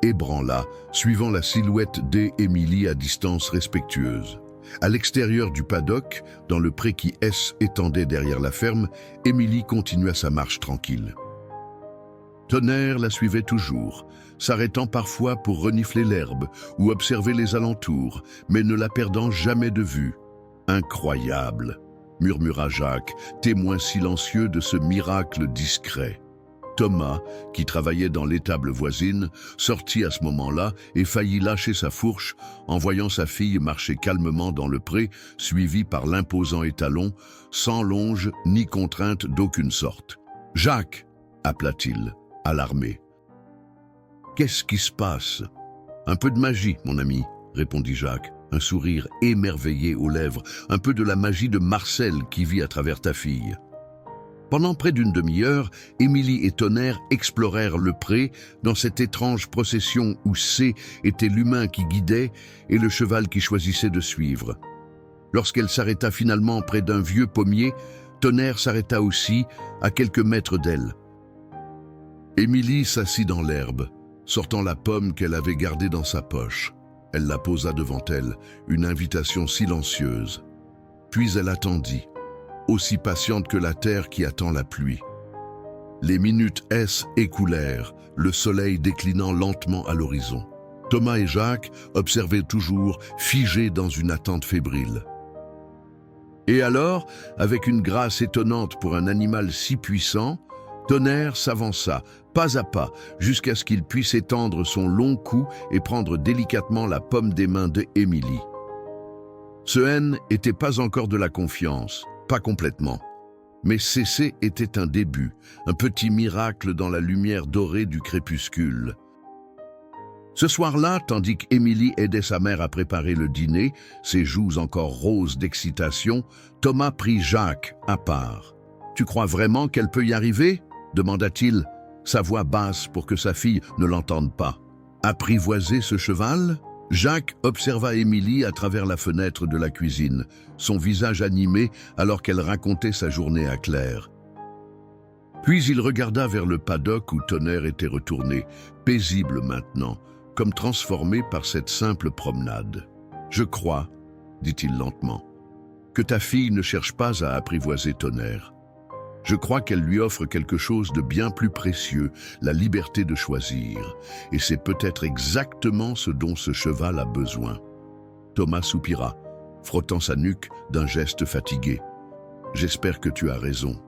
ébranla, suivant la silhouette d'Émilie à distance respectueuse. À l'extérieur du paddock, dans le pré qui étendait derrière la ferme, Émilie continua sa marche tranquille. Tonnerre la suivait toujours, s'arrêtant parfois pour renifler l'herbe ou observer les alentours, mais ne la perdant jamais de vue. « Incroyable !» murmura Jacques, témoin silencieux de ce miracle discret. Thomas, qui travaillait dans l'étable voisine, sortit à ce moment-là et faillit lâcher sa fourche en voyant sa fille marcher calmement dans le pré, suivie par l'imposant Étalon, sans longe ni contrainte d'aucune sorte. « Jacques !» appela-t-il, alarmé. « Qu'est-ce qui se passe ?»« Un peu de magie, mon ami, » répondit Jacques, un sourire émerveillé aux lèvres, « un peu de la magie de Marcel qui vit à travers ta fille. » Pendant près d'une demi-heure, Émilie et Tonnerre explorèrent le pré dans cette étrange procession où C était l'humain qui guidait et le cheval qui choisissait de suivre. Lorsqu'elle s'arrêta finalement près d'un vieux pommier, Tonnerre s'arrêta aussi, à quelques mètres d'elle. Émilie s'assit dans l'herbe, sortant la pomme qu'elle avait gardée dans sa poche. Elle la posa devant elle, une invitation silencieuse. Puis elle attendit, aussi patiente que la terre qui attend la pluie. Les minutes écoulèrent, le soleil déclinant lentement à l'horizon. Thomas et Jacques observaient toujours, figés dans une attente fébrile. Et alors, avec une grâce étonnante pour un animal si puissant, Tonnerre s'avança, pas à pas, jusqu'à ce qu'il puisse étendre son long cou et prendre délicatement la pomme des mains d'Émilie. Ce N n'était pas encore de la confiance, pas complètement. Mais ceci était un début, un petit miracle dans la lumière dorée du crépuscule. Ce soir-là, tandis qu'Émilie aidait sa mère à préparer le dîner, ses joues encore roses d'excitation, Thomas prit Jacques à part. « Tu crois vraiment qu'elle peut y arriver ?» demanda-t-il, sa voix basse pour que sa fille ne l'entende pas. « Apprivoiser ce cheval ?» Jacques observa Émilie à travers la fenêtre de la cuisine, son visage animé alors qu'elle racontait sa journée à Claire. Puis il regarda vers le paddock où Tonnerre était retourné, paisible maintenant, comme transformé par cette simple promenade. « Je crois, » dit-il lentement, « que ta fille ne cherche pas à apprivoiser Tonnerre. Je crois qu'elle lui offre quelque chose de bien plus précieux, la liberté de choisir. Et c'est peut-être exactement ce dont ce cheval a besoin. » Thomas soupira, frottant sa nuque d'un geste fatigué. « J'espère que tu as raison.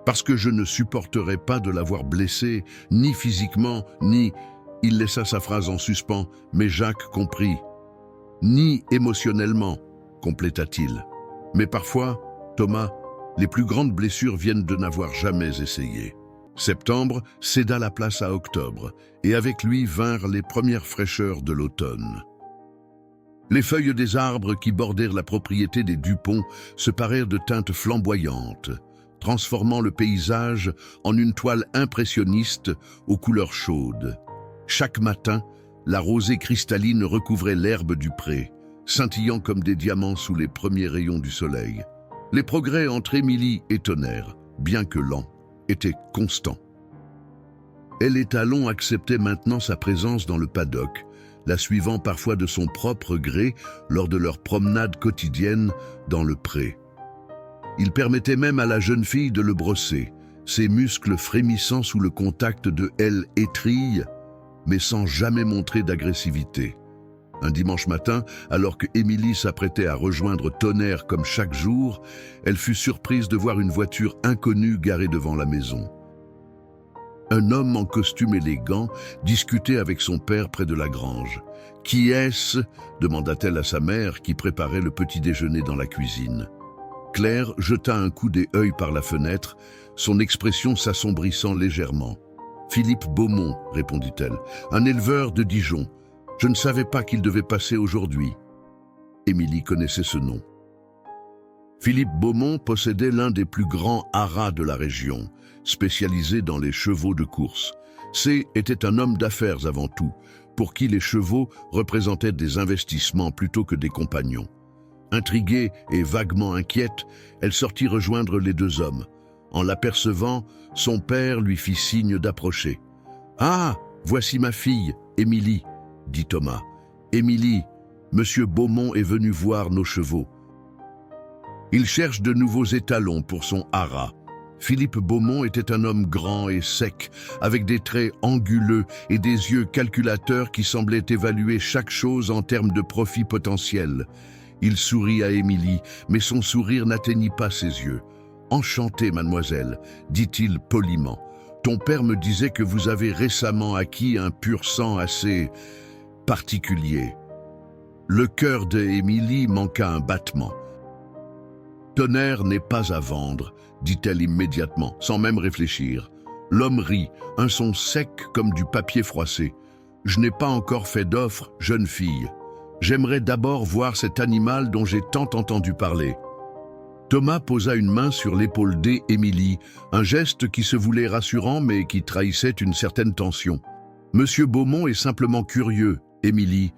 Parce que je ne supporterai pas de l'avoir blessée, ni physiquement, ni... » Il laissa sa phrase en suspens, mais Jacques comprit. « Ni émotionnellement, » compléta-t-il. « Mais parfois, Thomas, les plus grandes blessures viennent de n'avoir jamais essayé. » Septembre céda la place à octobre, et avec lui vinrent les premières fraîcheurs de l'automne. Les feuilles des arbres qui bordèrent la propriété des Dupont se parèrent de teintes flamboyantes, transformant le paysage en une toile impressionniste aux couleurs chaudes. Chaque matin, la rosée cristalline recouvrait l'herbe du pré, scintillant comme des diamants sous les premiers rayons du soleil. Les progrès entre Émilie et Tonnerre, bien que lents, étaient constants. Elle et Étalon acceptait maintenant sa présence dans le paddock, la suivant parfois de son propre gré lors de leurs promenades quotidiennes dans le pré. Il permettait même à la jeune fille de le brosser, ses muscles frémissant sous le contact de elle étrille, mais sans jamais montrer d'agressivité. Un dimanche matin, alors que Émilie s'apprêtait à rejoindre Tonnerre comme chaque jour, elle fut surprise de voir une voiture inconnue garée devant la maison. Un homme en costume élégant discutait avec son père près de la grange. « Qui est-ce » demanda-t-elle à sa mère qui préparait le petit déjeuner dans la cuisine. Claire jeta un coup d'œil par la fenêtre, son expression s'assombrissant légèrement. « Philippe Beaumont » répondit-elle, « un éleveur de Dijon. Je ne savais pas qu'il devait passer aujourd'hui. » Émilie connaissait ce nom. Philippe Beaumont possédait l'un des plus grands haras de la région, spécialisé dans les chevaux de course. C était un homme d'affaires avant tout, pour qui les chevaux représentaient des investissements plutôt que des compagnons. Intriguée et vaguement inquiète, elle sortit rejoindre les deux hommes. En l'apercevant, son père lui fit signe d'approcher. « Ah, voici ma fille, Émilie, » dit Thomas. « Émilie, Monsieur Beaumont est venu voir nos chevaux. Il cherche de nouveaux étalons pour son haras. » Philippe Beaumont était un homme grand et sec, avec des traits anguleux et des yeux calculateurs qui semblaient évaluer chaque chose en termes de profit potentiel. Il sourit à Émilie, mais son sourire n'atteignit pas ses yeux. « Enchanté, mademoiselle, » dit-il poliment. « Ton père me disait que vous avez récemment acquis un pur sang assez particulier. » Le cœur d'Émilie manqua un battement. « Tonnerre n'est pas à vendre, » dit-elle immédiatement, sans même réfléchir. L'homme rit, un son sec comme du papier froissé. « Je n'ai pas encore fait d'offre, jeune fille. J'aimerais d'abord voir cet animal dont j'ai tant entendu parler. » Thomas posa une main sur l'épaule d'Émilie, un geste qui se voulait rassurant mais qui trahissait une certaine tension. « Monsieur Beaumont est simplement curieux, Émilie.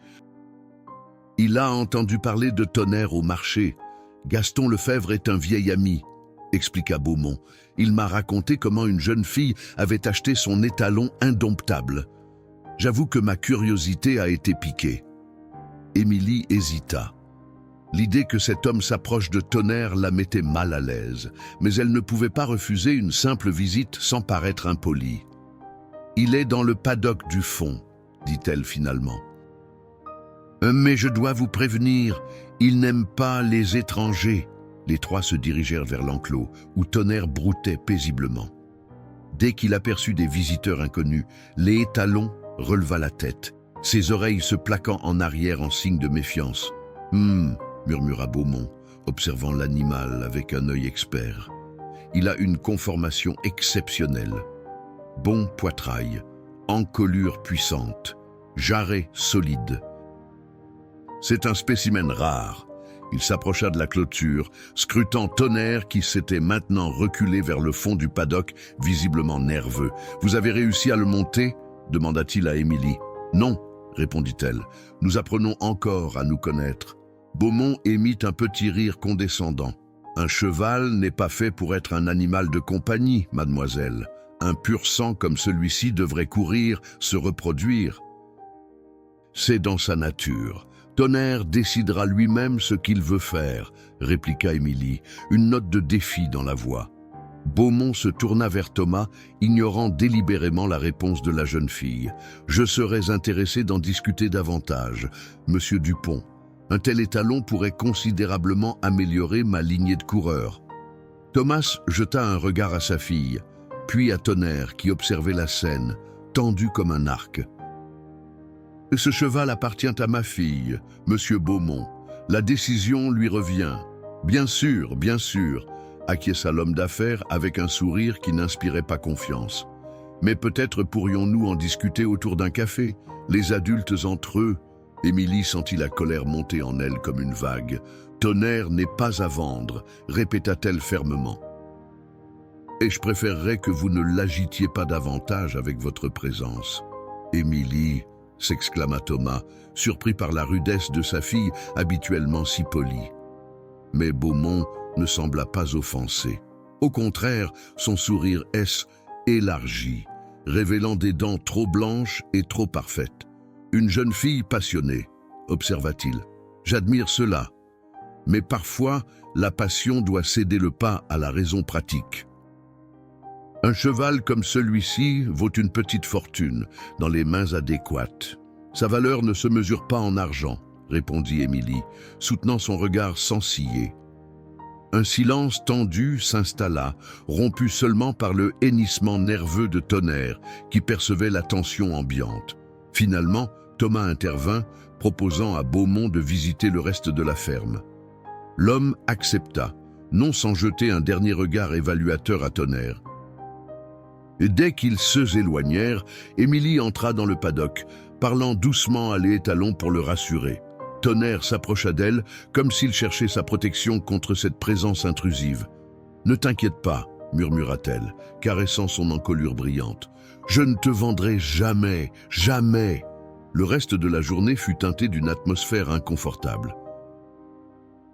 Il a entendu parler de Tonnerre au marché. Gaston Lefebvre est un vieil ami, » expliqua Beaumont. « Il m'a raconté comment une jeune fille avait acheté son étalon indomptable. J'avoue que ma curiosité a été piquée. » Émilie hésita. L'idée que cet homme s'approche de Tonnerre la mettait mal à l'aise, mais elle ne pouvait pas refuser une simple visite sans paraître impolie. « Il est dans le paddock du fond, » dit-elle finalement. « Mais je dois vous prévenir, il n'aime pas les étrangers. » Les trois se dirigèrent vers l'enclos, où Tonnerre broutait paisiblement. Dès qu'il aperçut des visiteurs inconnus, l'étalon releva la tête, ses oreilles se plaquant en arrière en signe de méfiance. « murmura Beaumont, observant l'animal avec un œil expert. « Il a une conformation exceptionnelle. Bon poitrail, encolure puissante, jarret solide. C'est un spécimen rare. » Il s'approcha de la clôture, scrutant Tonnerre qui s'était maintenant reculé vers le fond du paddock, visiblement nerveux. « Vous avez réussi à le monter ?» demanda-t-il à Émilie. « Non, » répondit-elle. « Nous apprenons encore à nous connaître. » Beaumont émit un petit rire condescendant. « Un cheval n'est pas fait pour être un animal de compagnie, mademoiselle. Un pur sang comme celui-ci devrait courir, se reproduire. C'est dans sa nature. Tonnerre décidera lui-même ce qu'il veut faire, » répliqua Émilie, une note de défi dans la voix. Beaumont se tourna vers Thomas, ignorant délibérément la réponse de la jeune fille. « Je serais intéressé d'en discuter davantage, Monsieur Dupont. Un tel étalon pourrait considérablement améliorer ma lignée de coureurs. » Thomas jeta un regard à sa fille, puis à Tonnerre qui observait la scène, tendu comme un arc. « Ce cheval appartient à ma fille, Monsieur Beaumont. La décision lui revient. »« Bien sûr, acquiesça l'homme d'affaires avec un sourire qui n'inspirait pas confiance. « Mais peut-être pourrions-nous en discuter autour d'un café, les adultes entre eux. » Émilie sentit la colère monter en elle comme une vague. « Tonnerre n'est pas à vendre, » répéta-t-elle fermement. « Et je préférerais que vous ne l'agitiez pas davantage avec votre présence. »« Émilie » s'exclama Thomas, surpris par la rudesse de sa fille habituellement si polie. Mais Beaumont ne sembla pas offensé. Au contraire, son sourire élargi, révélant des dents trop blanches et trop parfaites. « Une jeune fille passionnée, » observa-t-il. « J'admire cela. Mais parfois, la passion doit céder le pas à la raison pratique. Un cheval comme celui-ci vaut une petite fortune dans les mains adéquates. Sa valeur ne se mesure pas en argent, » répondit Émilie, soutenant son regard sans ciller. Un silence tendu s'installa, rompu seulement par le hennissement nerveux de Tonnerre qui percevait la tension ambiante. Finalement, Thomas intervint, proposant à Beaumont de visiter le reste de la ferme. L'homme accepta, non sans jeter un dernier regard évaluateur à Tonnerre. « Et dès qu'ils s'éloignèrent, Émilie entra dans le paddock, parlant doucement à l'étalon pour le rassurer. Tonnerre s'approcha d'elle, comme s'il cherchait sa protection contre cette présence intrusive. « Ne t'inquiète pas, » murmura-t-elle, caressant son encolure brillante. « Je ne te vendrai jamais, jamais !» Le reste de la journée fut teinté d'une atmosphère inconfortable.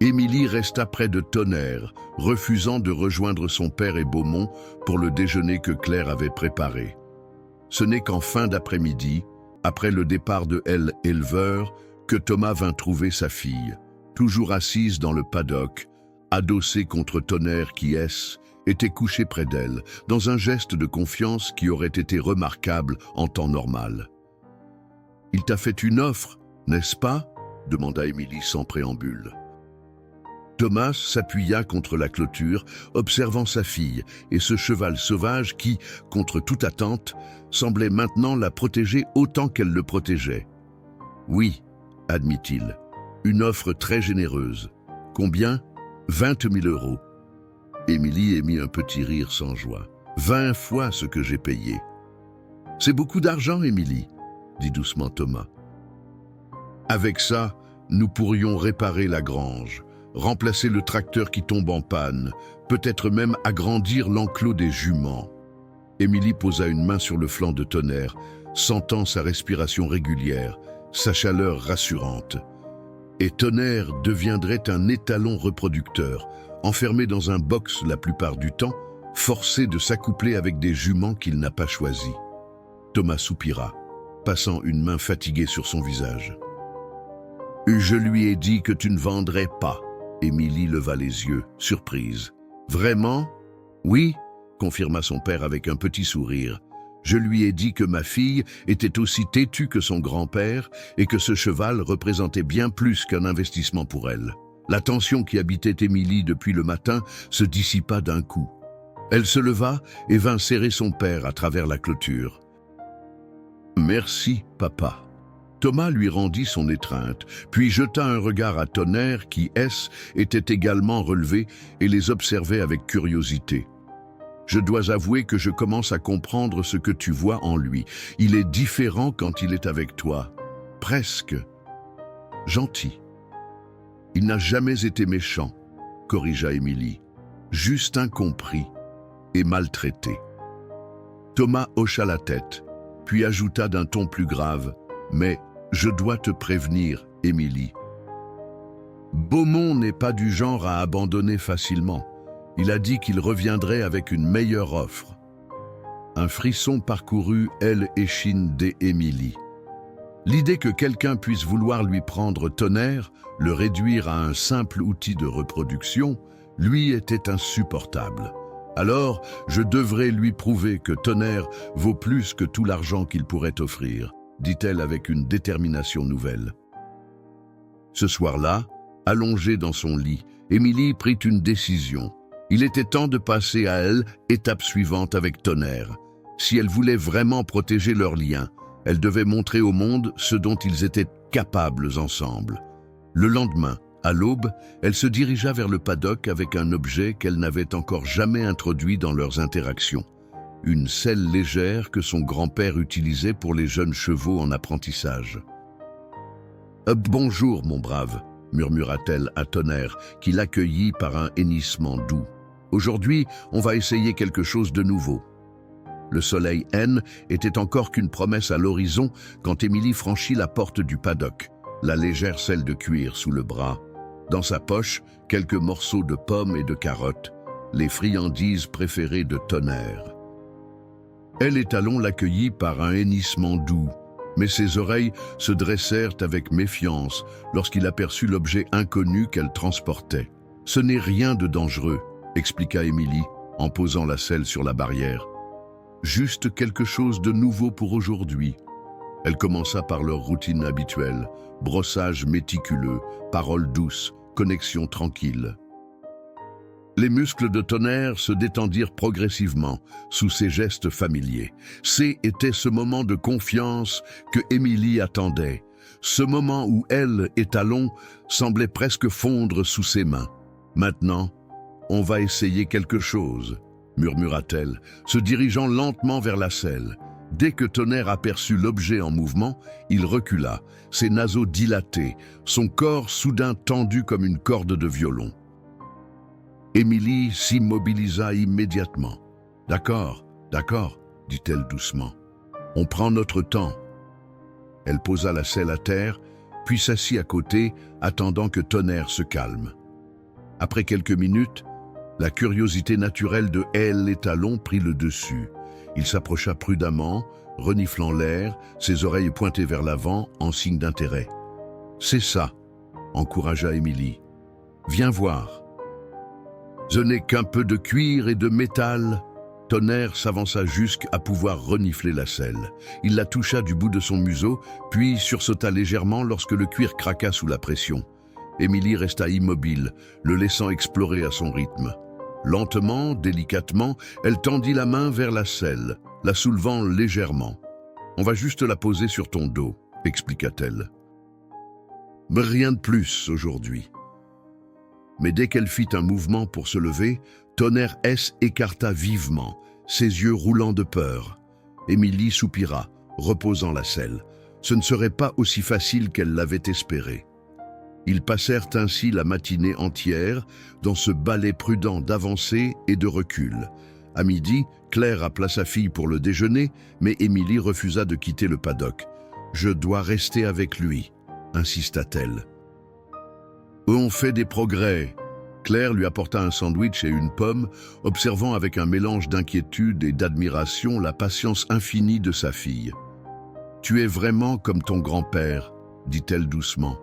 Émilie resta près de Tonnerre, refusant de rejoindre son père et Beaumont pour le déjeuner que Claire avait préparé. Ce n'est qu'en fin d'après-midi, après le départ de l'éleveur, que Thomas vint trouver sa fille, toujours assise dans le paddock, adossée contre Tonnerre qui, était couché près d'elle, dans un geste de confiance qui aurait été remarquable en temps normal. « Il t'a fait une offre, n'est-ce pas ?» demanda Émilie sans préambule. Thomas s'appuya contre la clôture, observant sa fille et ce cheval sauvage qui, contre toute attente, semblait maintenant la protéger autant qu'elle le protégeait. « Oui, » admit-il, « une offre très généreuse. Combien ? 20 000 €. Émilie émit un petit rire sans joie. « 20 fois ce que j'ai payé. »« C'est beaucoup d'argent, Émilie, » dit doucement Thomas. « Avec ça, nous pourrions réparer la grange, remplacer le tracteur qui tombe en panne, peut-être même agrandir l'enclos des juments. » Émilie posa une main sur le flanc de Tonnerre, sentant sa respiration régulière, sa chaleur rassurante. Et Tonnerre deviendrait un étalon reproducteur, enfermé dans un box la plupart du temps, forcé de s'accoupler avec des juments qu'il n'a pas choisis. Thomas soupira, passant une main fatiguée sur son visage. « Je lui ai dit que tu ne vendrais pas. » Émilie leva les yeux, surprise. « Vraiment ? » ?»« Oui, » confirma son père avec un petit sourire. « Je lui ai dit que ma fille était aussi têtue que son grand-père et que ce cheval représentait bien plus qu'un investissement pour elle. » La tension qui habitait Émilie depuis le matin se dissipa d'un coup. Elle se leva et vint serrer son père à travers la clôture. « Merci, papa. » Thomas lui rendit son étreinte, puis jeta un regard à Tonnerre qui, était également relevé et les observait avec curiosité. « Je dois avouer que je commence à comprendre ce que tu vois en lui. Il est différent quand il est avec toi. Presque gentil. » « Il n'a jamais été méchant, » corrigea Émilie, « juste incompris et maltraité. » Thomas hocha la tête, puis ajouta d'un ton plus grave, « Mais je dois te prévenir, Émilie. Beaumont n'est pas du genre à abandonner facilement. Il a dit qu'il reviendrait avec une meilleure offre. » Un frisson parcourut l'échine d'Émilie. L'idée que quelqu'un puisse vouloir lui prendre Tonnerre, le réduire à un simple outil de reproduction, lui était insupportable. Alors, je devrais lui prouver que Tonnerre vaut plus que tout l'argent qu'il pourrait offrir, dit-elle avec une détermination nouvelle. Ce soir-là, allongée dans son lit, Émilie prit une décision. Il était temps de passer à l'étape suivante avec Tonnerre. Si elle voulait vraiment protéger leur lien, elle devait montrer au monde ce dont ils étaient capables ensemble. Le lendemain, à l'aube, elle se dirigea vers le paddock avec un objet qu'elle n'avait encore jamais introduit dans leurs interactions. Une selle légère que son grand-père utilisait pour les jeunes chevaux en apprentissage. « Bonjour, mon brave », murmura-t-elle à Tonnerre, qui l'accueillit par un hennissement doux. « Aujourd'hui, on va essayer quelque chose de nouveau. » Le soleil était encore qu'une promesse à l'horizon quand Émilie franchit la porte du paddock, la légère selle de cuir sous le bras. Dans sa poche, quelques morceaux de pommes et de carottes, les friandises préférées de Tonnerre. L'étalon l'accueillit par un hennissement doux, mais ses oreilles se dressèrent avec méfiance lorsqu'il aperçut l'objet inconnu qu'elle transportait. « Ce n'est rien de dangereux, » expliqua Émilie en posant la selle sur la barrière. Juste quelque chose de nouveau pour aujourd'hui. Elle commença par leur routine habituelle, brossage méticuleux, paroles douces, connexion tranquille. Les muscles de Tonnerre se détendirent progressivement sous ses gestes familiers. C'était ce moment de confiance que Émilie attendait, ce moment où elle, étalon, semblait presque fondre sous ses mains. « Maintenant, on va essayer quelque chose », murmura-t-elle, se dirigeant lentement vers la selle. Dès que Tonnerre aperçut l'objet en mouvement, il recula, ses naseaux dilatés, son corps soudain tendu comme une corde de violon. Émilie s'immobilisa immédiatement. « D'accord, d'accord, dit-elle doucement. On prend notre temps. » Elle posa la selle à terre, puis s'assit à côté, attendant que Tonnerre se calme. Après quelques minutes, la curiosité naturelle de l'étalon prit le dessus. Il s'approcha prudemment, reniflant l'air, ses oreilles pointées vers l'avant en signe d'intérêt. « C'est ça, » encouragea Émilie. « Viens voir. » Ce n'est qu'un peu de cuir et de métal. Tonnerre s'avança jusqu'à pouvoir renifler la selle. Il la toucha du bout de son museau, puis sursauta légèrement lorsque le cuir craqua sous la pression. Émilie resta immobile, le laissant explorer à son rythme. Lentement, délicatement, elle tendit la main vers la selle, la soulevant légèrement. « On va juste la poser sur ton dos », expliqua-t-elle. « Mais rien de plus aujourd'hui. » Mais dès qu'elle fit un mouvement pour se lever, Tonnerre écarta vivement, ses yeux roulants de peur. Émilie soupira, reposant la selle. Ce ne serait pas aussi facile qu'elle l'avait espéré. Ils passèrent ainsi la matinée entière dans ce ballet prudent d'avancée et de recul. À midi, Claire appela sa fille pour le déjeuner, mais Émilie refusa de quitter le paddock. « Je dois rester avec lui », insista-t-elle. « On fait des progrès. » Claire lui apporta un sandwich et une pomme, observant avec un mélange d'inquiétude et d'admiration la patience infinie de sa fille. « Tu es vraiment comme ton grand-père, » dit-elle doucement.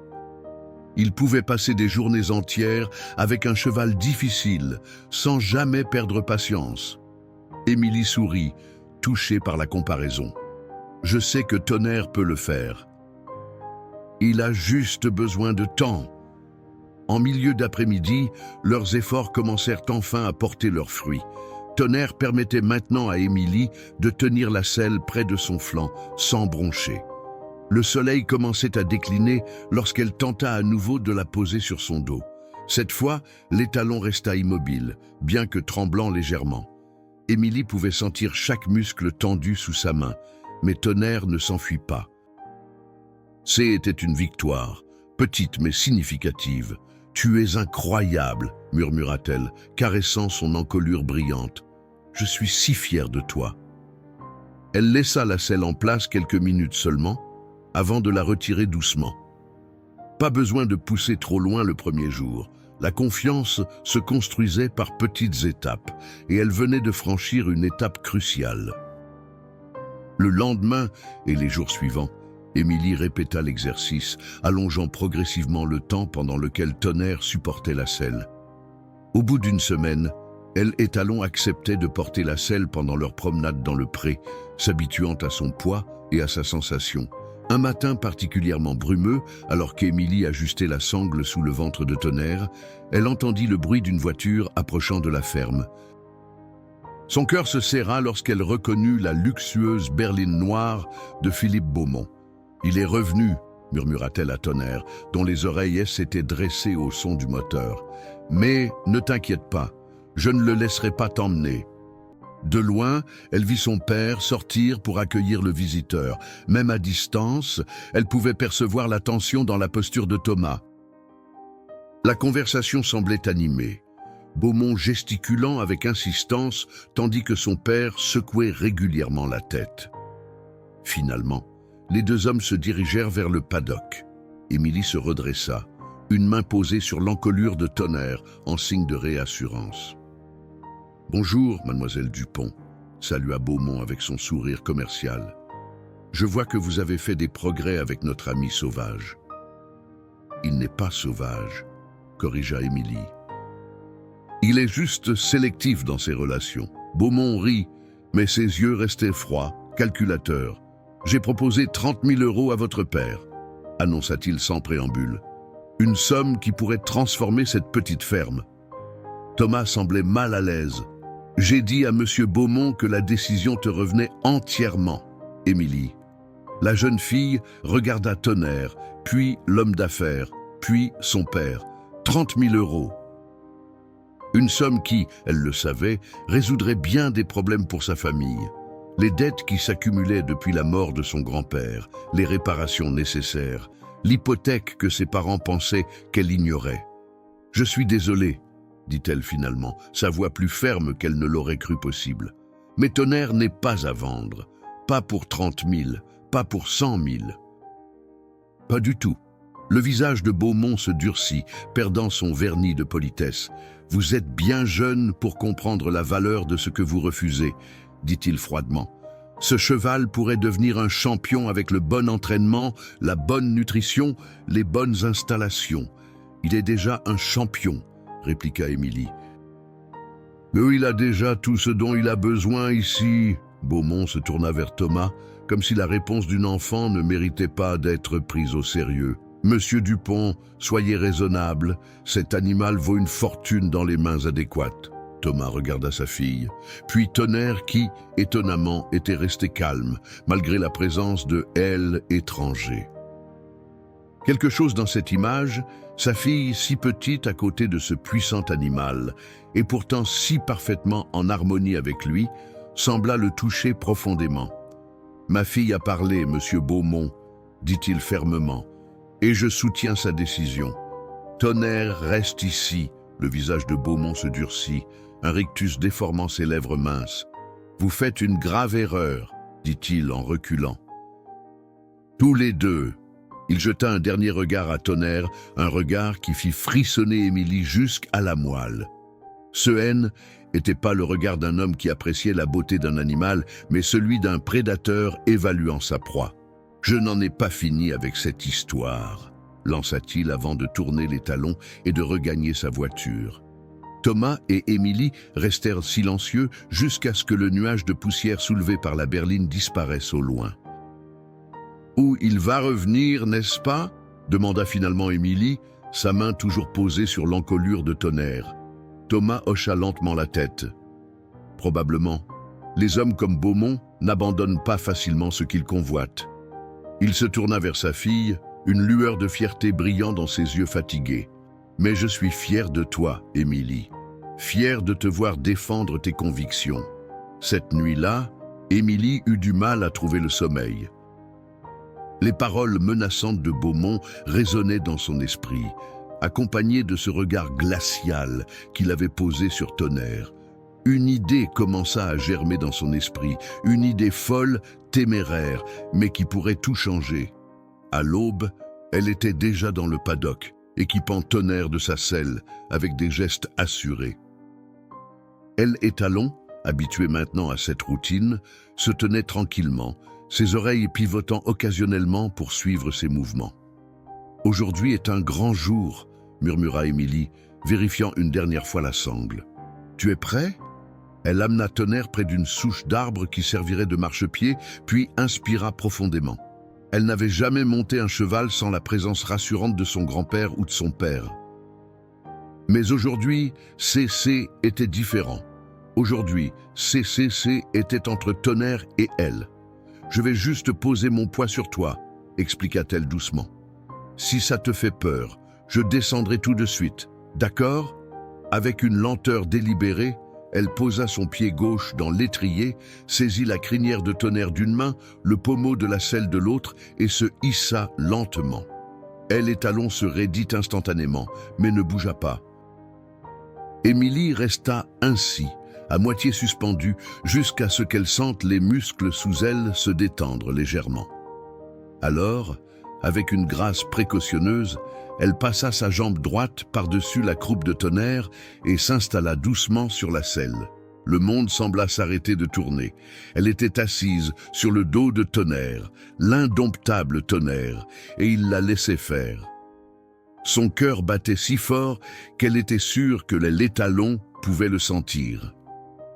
Il pouvait passer des journées entières avec un cheval difficile, sans jamais perdre patience. Émilie sourit, touchée par la comparaison. « Je sais que Tonnerre peut le faire. Il a juste besoin de temps. » En milieu d'après-midi, leurs efforts commencèrent enfin à porter leurs fruits. Tonnerre permettait maintenant à Émilie de tenir la selle près de son flanc, sans broncher. Le soleil commençait à décliner lorsqu'elle tenta à nouveau de la poser sur son dos. Cette fois, l'étalon resta immobile, bien que tremblant légèrement. Émilie pouvait sentir chaque muscle tendu sous sa main, mais Tonnerre ne s'enfuit pas. C'était une victoire, petite mais significative. « Tu es incroyable », murmura-t-elle, caressant son encolure brillante. « Je suis si fière de toi. » Elle laissa la selle en place quelques minutes seulement, avant de la retirer doucement. Pas besoin de pousser trop loin le premier jour. La confiance se construisait par petites étapes, et elle venait de franchir une étape cruciale. Le lendemain et les jours suivants, Émilie répéta l'exercice, allongeant progressivement le temps pendant lequel Tonnerre supportait la selle. Au bout d'une semaine, elle et Talon acceptaient de porter la selle pendant leur promenade dans le pré, s'habituant à son poids et à sa sensation. Un matin particulièrement brumeux, alors qu'Émilie ajustait la sangle sous le ventre de Tonnerre, elle entendit le bruit d'une voiture approchant de la ferme. Son cœur se serra lorsqu'elle reconnut la luxueuse berline noire de Philippe Beaumont. « Il est revenu », murmura-t-elle à Tonnerre, dont les oreilles s'étaient dressées au son du moteur. « Mais ne t'inquiète pas, je ne le laisserai pas t'emmener. » De loin, elle vit son père sortir pour accueillir le visiteur. Même à distance, elle pouvait percevoir la tension dans la posture de Thomas. La conversation semblait animée, Beaumont gesticulant avec insistance, tandis que son père secouait régulièrement la tête. Finalement, les deux hommes se dirigèrent vers le paddock. Émilie se redressa, une main posée sur l'encolure de Tonnerre en signe de réassurance. « Bonjour, mademoiselle Dupont », salua Beaumont avec son sourire commercial. « Je vois que vous avez fait des progrès avec notre ami sauvage. »« Il n'est pas sauvage », corrigea Émilie. « Il est juste sélectif dans ses relations. » Beaumont rit, mais ses yeux restaient froids, calculateurs. « J'ai proposé 30 000 € à votre père, » annonça-t-il sans préambule. « Une somme qui pourrait transformer cette petite ferme. » Thomas semblait mal à l'aise. « J'ai dit à monsieur Beaumont que la décision te revenait entièrement, Émilie. » La jeune fille regarda Tonnerre, puis l'homme d'affaires, puis son père. 30 000 €. Une somme qui, elle le savait, résoudrait bien des problèmes pour sa famille. Les dettes qui s'accumulaient depuis la mort de son grand-père, les réparations nécessaires, l'hypothèque que ses parents pensaient qu'elle ignorait. « Je suis désolée », dit-elle finalement, sa voix plus ferme qu'elle ne l'aurait cru possible. « Mais Tonnerre n'est pas à vendre. Pas pour 30 000, pas pour 100 000. » Pas du tout. Le visage de Beaumont se durcit, perdant son vernis de politesse. « Vous êtes bien jeune pour comprendre la valeur de ce que vous refusez, » dit-il froidement. « Ce cheval pourrait devenir un champion avec le bon entraînement, la bonne nutrition, les bonnes installations. Il est déjà un champion, » répliqua Émilie. « Mais il a déjà tout ce dont il a besoin ici. » Beaumont se tourna vers Thomas, comme si la réponse d'une enfant ne méritait pas d'être prise au sérieux. « Monsieur Dupont, soyez raisonnable, cet animal vaut une fortune dans les mains adéquates. » Thomas regarda sa fille, puis Tonnerre qui, étonnamment, était resté calme, malgré la présence de elle étranger. Quelque chose dans cette image, sa fille si petite à côté de ce puissant animal, et pourtant si parfaitement en harmonie avec lui, sembla le toucher profondément. « Ma fille a parlé, monsieur Beaumont, » dit-il fermement, « et je soutiens sa décision. Tonnerre reste ici. » Le visage de Beaumont se durcit, un rictus déformant ses lèvres minces. « Vous faites une grave erreur, » dit-il en reculant. Tous les deux. Il jeta un dernier regard à Tonnerre, un regard qui fit frissonner Émilie jusqu'à la moelle. Ce haine n'était pas le regard d'un homme qui appréciait la beauté d'un animal, mais celui d'un prédateur évaluant sa proie. « Je n'en ai pas fini avec cette histoire », lança-t-il avant de tourner les talons et de regagner sa voiture. Thomas et Émilie restèrent silencieux jusqu'à ce que le nuage de poussière soulevé par la berline disparaisse au loin. « Où il va revenir, n'est-ce pas ?» demanda finalement Émilie, sa main toujours posée sur l'encolure de Tonnerre. Thomas hocha lentement la tête. « Probablement. Les hommes comme Beaumont n'abandonnent pas facilement ce qu'ils convoitent. » Il se tourna vers sa fille, une lueur de fierté brillant dans ses yeux fatigués. « Mais je suis fier de toi, Émilie. Fier de te voir défendre tes convictions. » Cette nuit-là, Émilie eut du mal à trouver le sommeil. Les paroles menaçantes de Beaumont résonnaient dans son esprit, accompagnées de ce regard glacial qu'il avait posé sur Tonnerre. Une idée commença à germer dans son esprit, une idée folle, téméraire, mais qui pourrait tout changer. À l'aube, elle était déjà dans le paddock, équipant Tonnerre de sa selle, avec des gestes assurés. Elle et Talon, habituée maintenant à cette routine, se tenait tranquillement, ses oreilles pivotant occasionnellement pour suivre ses mouvements. « Aujourd'hui est un grand jour », murmura Émilie, vérifiant une dernière fois la sangle. « Tu es prêt ?» Elle amena Tonnerre près d'une souche d'arbre qui servirait de marchepied, puis inspira profondément. Elle n'avait jamais monté un cheval sans la présence rassurante de son grand-père ou de son père. Mais aujourd'hui, CC était différent. Aujourd'hui, CCC était entre Tonnerre et elle. « Je vais juste poser mon poids sur toi », expliqua-t-elle doucement. « Si ça te fait peur, je descendrai tout de suite, d'accord ?» Avec une lenteur délibérée, elle posa son pied gauche dans l'étrier, saisit la crinière de Tonnerre d'une main, le pommeau de la selle de l'autre et se hissa lentement. Elle et Talon se raidit instantanément, mais ne bougea pas. Émilie resta ainsi, à moitié suspendue, jusqu'à ce qu'elle sente les muscles sous elle se détendre légèrement. Alors, avec une grâce précautionneuse, elle passa sa jambe droite par-dessus la croupe de Tonnerre et s'installa doucement sur la selle. Le monde sembla s'arrêter de tourner. Elle était assise sur le dos de Tonnerre, l'indomptable Tonnerre, et il la laissait faire. Son cœur battait si fort qu'elle était sûre que les talons pouvaient le sentir.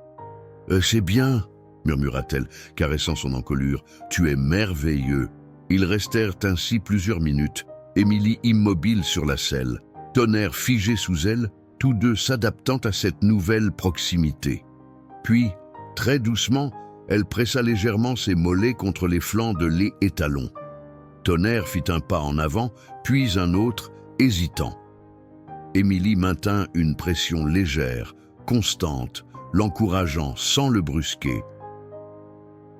« C'est bien », murmura-t-elle, caressant son encolure, « tu es merveilleux. » Ils restèrent ainsi plusieurs minutes, Émilie immobile sur la selle, Tonnerre figé sous elle, tous deux s'adaptant à cette nouvelle proximité. Puis, très doucement, elle pressa légèrement ses mollets contre les flancs de lait et Talon. Tonnerre fit un pas en avant, puis un autre, hésitant. Émilie maintint une pression légère, constante, l'encourageant sans le brusquer.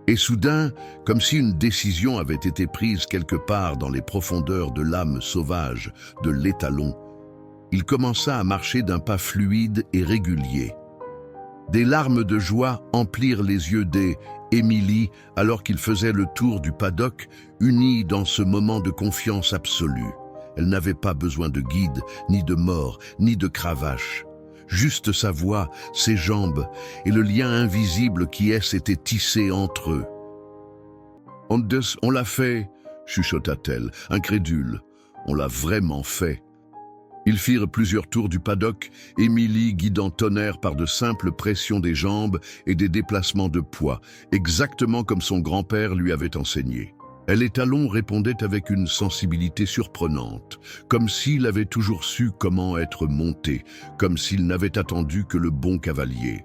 Et soudain, comme si une décision avait été prise quelque part dans les profondeurs de l'âme sauvage de l'étalon, il commença à marcher d'un pas fluide et régulier. Des larmes de joie emplirent les yeux d'Émilie alors qu'il faisait le tour du paddock, unis dans ce moment de confiance absolue. Elle n'avait pas besoin de guide, ni de mort, ni de cravache. Juste sa voix, ses jambes et le lien invisible qui s'était tissé entre eux. « On l'a fait !» chuchota-t-elle, incrédule. « On l'a vraiment fait !» Ils firent plusieurs tours du paddock, Émilie guidant Tonnerre par de simples pressions des jambes et des déplacements de poids, exactement comme son grand-père lui avait enseigné. L'étalon répondait avec une sensibilité surprenante, comme s'il avait toujours su comment être monté, comme s'il n'avait attendu que le bon cavalier.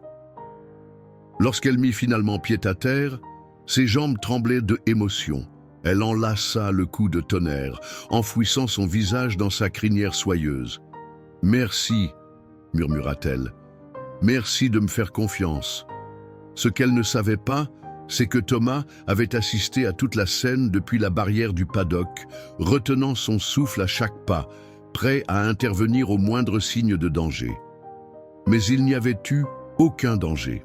Lorsqu'elle mit finalement pied à terre, ses jambes tremblaient d'émotion. Elle enlaça le cou de Tonnerre, enfouissant son visage dans sa crinière soyeuse. « Merci, » murmura-t-elle. « Merci de me faire confiance. » Ce qu'elle ne savait pas, c'est que Thomas avait assisté à toute la scène depuis la barrière du paddock, retenant son souffle à chaque pas, prêt à intervenir au moindre signe de danger. Mais il n'y avait eu aucun danger.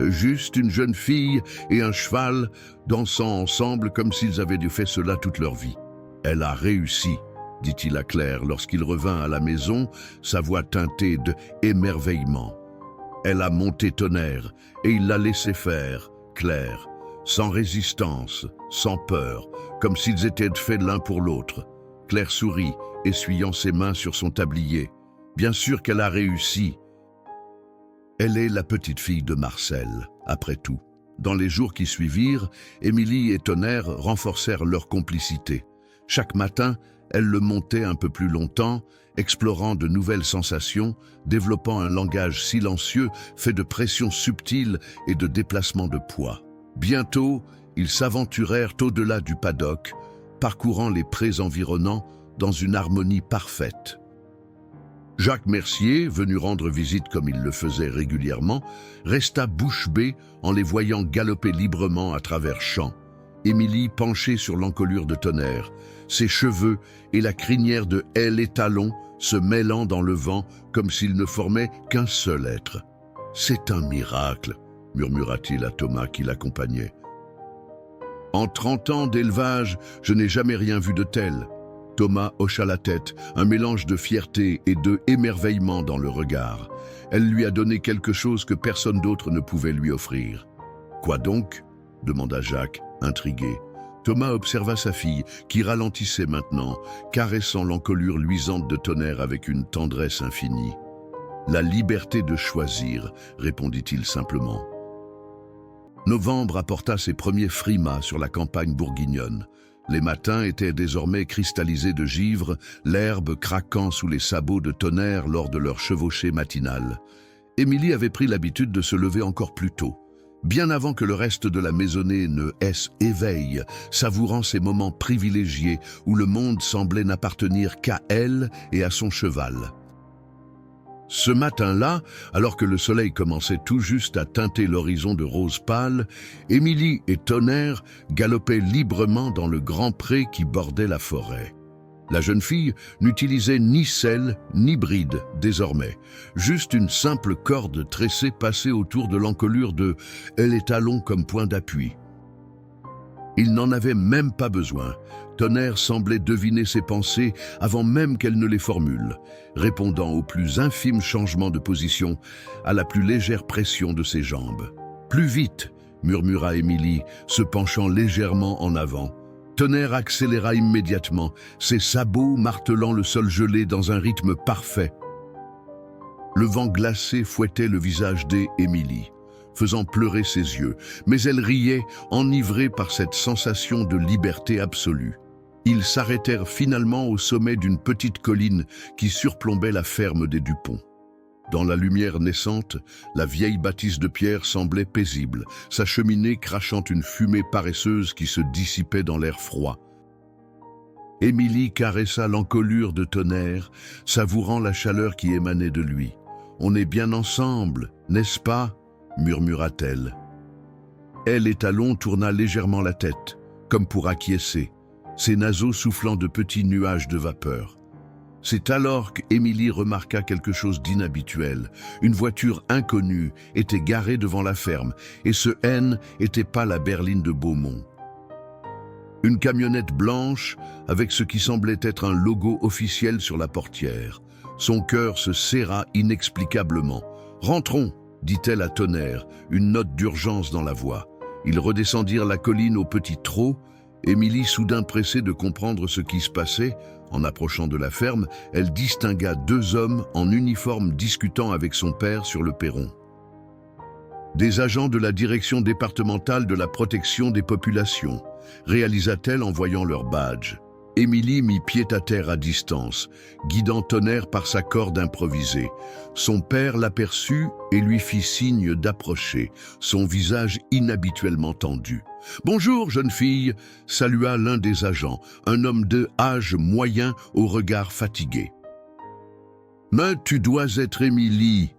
Juste une jeune fille et un cheval dansant ensemble comme s'ils avaient fait cela toute leur vie. « Elle a réussi », dit-il à Claire lorsqu'il revint à la maison, sa voix teintée d'émerveillement. Elle a monté Tonnerre et il l'a laissé faire, Claire, sans résistance, sans peur, comme s'ils étaient faits l'un pour l'autre. Claire sourit, essuyant ses mains sur son tablier. Bien sûr qu'elle a réussi. Elle est la petite fille de Marcel, après tout. Dans les jours qui suivirent, Émilie et Tonnerre renforcèrent leur complicité. Chaque matin, elle le montait un peu plus longtemps, explorant de nouvelles sensations, développant un langage silencieux fait de pressions subtiles et de déplacements de poids. Bientôt, ils s'aventurèrent au-delà du paddock, parcourant les prés environnants dans une harmonie parfaite. Jacques Mercier, venu rendre visite comme il le faisait régulièrement, resta bouche bée en les voyant galoper librement à travers champs. Émilie penchée sur l'encolure de Tonnerre, ses cheveux et la crinière de l'étalon se mêlant dans le vent comme s'ils ne formaient qu'un seul être. « C'est un miracle », murmura-t-il à Thomas qui l'accompagnait. « En 30 ans d'élevage, je n'ai jamais rien vu de tel. » Thomas hocha la tête, un mélange de fierté et d'émerveillement dans le regard. Elle lui a donné quelque chose que personne d'autre ne pouvait lui offrir. « Quoi donc ?» demanda Jacques, intrigué. Thomas observa sa fille, qui ralentissait maintenant, caressant l'encolure luisante de Tonnerre avec une tendresse infinie. « La liberté de choisir », répondit-il simplement. Novembre apporta ses premiers frimas sur la campagne bourguignonne. Les matins étaient désormais cristallisés de givre, l'herbe craquant sous les sabots de Tonnerre lors de leur chevauchée matinale. Émilie avait pris l'habitude de se lever encore plus tôt, bien avant que le reste de la maisonnée ne éveille, savourant ces moments privilégiés où le monde semblait n'appartenir qu'à elle et à son cheval. Ce matin-là, alors que le soleil commençait tout juste à teinter l'horizon de rose pâle, Émilie et Tonnerre galopaient librement dans le grand pré qui bordait la forêt. La jeune fille n'utilisait ni selle ni bride désormais, juste une simple corde tressée passée autour de l'encolure de l'étalon comme point d'appui. Il n'en avait même pas besoin. Tonnerre semblait deviner ses pensées avant même qu'elle ne les formule, répondant aux plus infimes changements de position, à la plus légère pression de ses jambes. « Plus vite !» murmura Émilie, se penchant légèrement en avant. Tonnerre accéléra immédiatement, ses sabots martelant le sol gelé dans un rythme parfait. Le vent glacé fouettait le visage d'Émilie, faisant pleurer ses yeux, mais elle riait, enivrée par cette sensation de liberté absolue. Ils s'arrêtèrent finalement au sommet d'une petite colline qui surplombait la ferme des Dupont. Dans la lumière naissante, la vieille bâtisse de pierre semblait paisible, sa cheminée crachant une fumée paresseuse qui se dissipait dans l'air froid. Émilie caressa l'encolure de Tonnerre, savourant la chaleur qui émanait de lui. « On est bien ensemble, n'est-ce pas ?» murmura-t-elle. Elle et Talon tourna légèrement la tête, comme pour acquiescer, ses naseaux soufflant de petits nuages de vapeur. C'est alors qu'Émilie remarqua quelque chose d'inhabituel. Une voiture inconnue était garée devant la ferme, et ce N n'était pas la berline de Beaumont. Une camionnette blanche avec ce qui semblait être un logo officiel sur la portière. Son cœur se serra inexplicablement. « Rentrons !» dit-elle à Tonnerre, une note d'urgence dans la voix. Ils redescendirent la colline au petit trot. Émilie, soudain pressée de comprendre ce qui se passait, en approchant de la ferme, elle distingua deux hommes en uniforme discutant avec son père sur le perron. Des agents de la direction départementale de la protection des populations, réalisa-t-elle en voyant leur badge. Émilie mit pied à terre à distance, guidant Tonnerre par sa corde improvisée. Son père l'aperçut et lui fit signe d'approcher, son visage inhabituellement tendu. « Bonjour, jeune fille !» salua l'un des agents, un homme de âge moyen au regard fatigué. « Mais tu dois être Émilie !»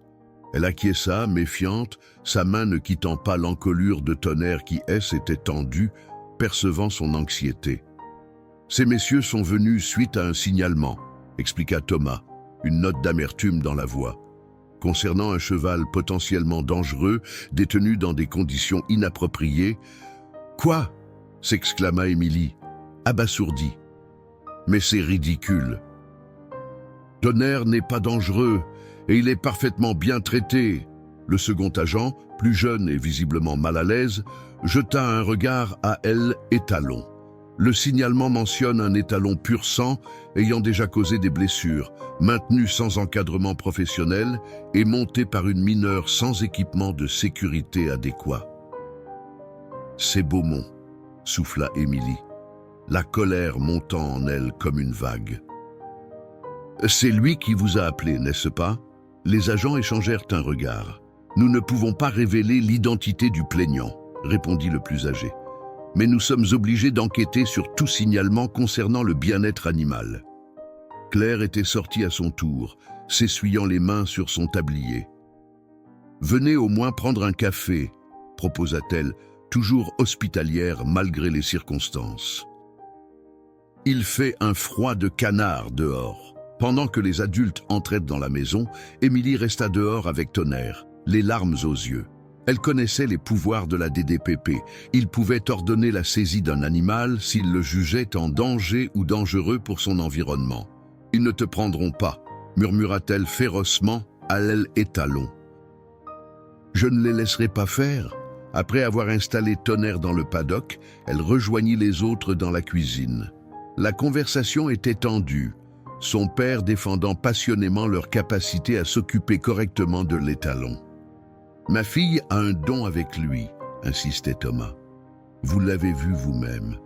Elle acquiesça, méfiante, sa main ne quittant pas l'encolure de Tonnerre qui, s'était tendue, percevant son anxiété. « Ces messieurs sont venus suite à un signalement, » expliqua Thomas, une note d'amertume dans la voix, concernant un cheval potentiellement dangereux, détenu dans des conditions inappropriées. « Quoi ?» s'exclama Émilie, abasourdie. « Mais c'est ridicule. Tonnerre n'est pas dangereux et il est parfaitement bien traité. » Le second agent, plus jeune et visiblement mal à l'aise, jeta un regard à elle et Talon. Le signalement mentionne un étalon pur sang ayant déjà causé des blessures, maintenu sans encadrement professionnel et monté par une mineure sans équipement de sécurité adéquat. « C'est Beaumont », souffla Émilie, la colère montant en elle comme une vague. « C'est lui qui vous a appelé, n'est-ce pas ?» Les agents échangèrent un regard. « Nous ne pouvons pas révéler l'identité du plaignant », répondit le plus âgé. « Mais nous sommes obligés d'enquêter sur tout signalement concernant le bien-être animal. » Claire était sortie à son tour, s'essuyant les mains sur son tablier. « Venez au moins prendre un café », proposa-t-elle, toujours hospitalière malgré les circonstances. Il fait un froid de canard dehors. Pendant que les adultes entraient dans la maison, Émilie resta dehors avec Tonnerre, les larmes aux yeux. Elle connaissait les pouvoirs de la DDPP. Il pouvait ordonner la saisie d'un animal s'il le jugeait en danger ou dangereux pour son environnement. « Ils ne te prendront pas », murmura-t-elle férocement à elle et Talon. « Je ne les laisserai pas faire. » Après avoir installé Tonnerre dans le paddock, elle rejoignit les autres dans la cuisine. La conversation était tendue, son père défendant passionnément leur capacité à s'occuper correctement de l'étalon. « Ma fille a un don avec lui », insistait Thomas. « Vous l'avez vu vous-même.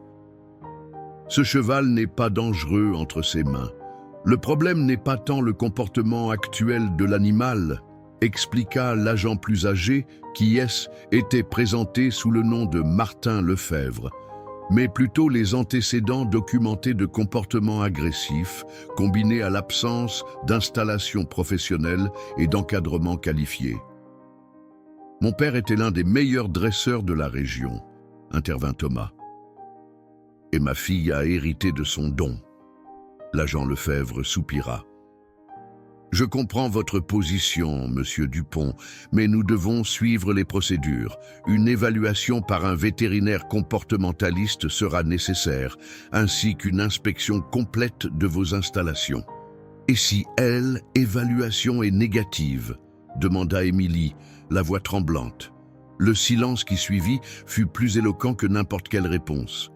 Ce cheval n'est pas dangereux entre ses mains. Le problème n'est pas tant le comportement actuel de l'animal, » expliqua l'agent plus âgé qui était présenté sous le nom de Martin Lefebvre, mais plutôt les antécédents documentés de comportements agressifs combinés à l'absence d'installation professionnelle et d'encadrement qualifié. « Mon père était l'un des meilleurs dresseurs de la région, » intervint Thomas. « Et ma fille a hérité de son don. » L'agent Lefebvre soupira. « Je comprends votre position, monsieur Dupont, mais nous devons suivre les procédures. Une évaluation par un vétérinaire comportementaliste sera nécessaire, ainsi qu'une inspection complète de vos installations. »« Et si évaluation est négative ?» demanda Émilie, la voix tremblante. Le silence qui suivit fut plus éloquent que n'importe quelle réponse.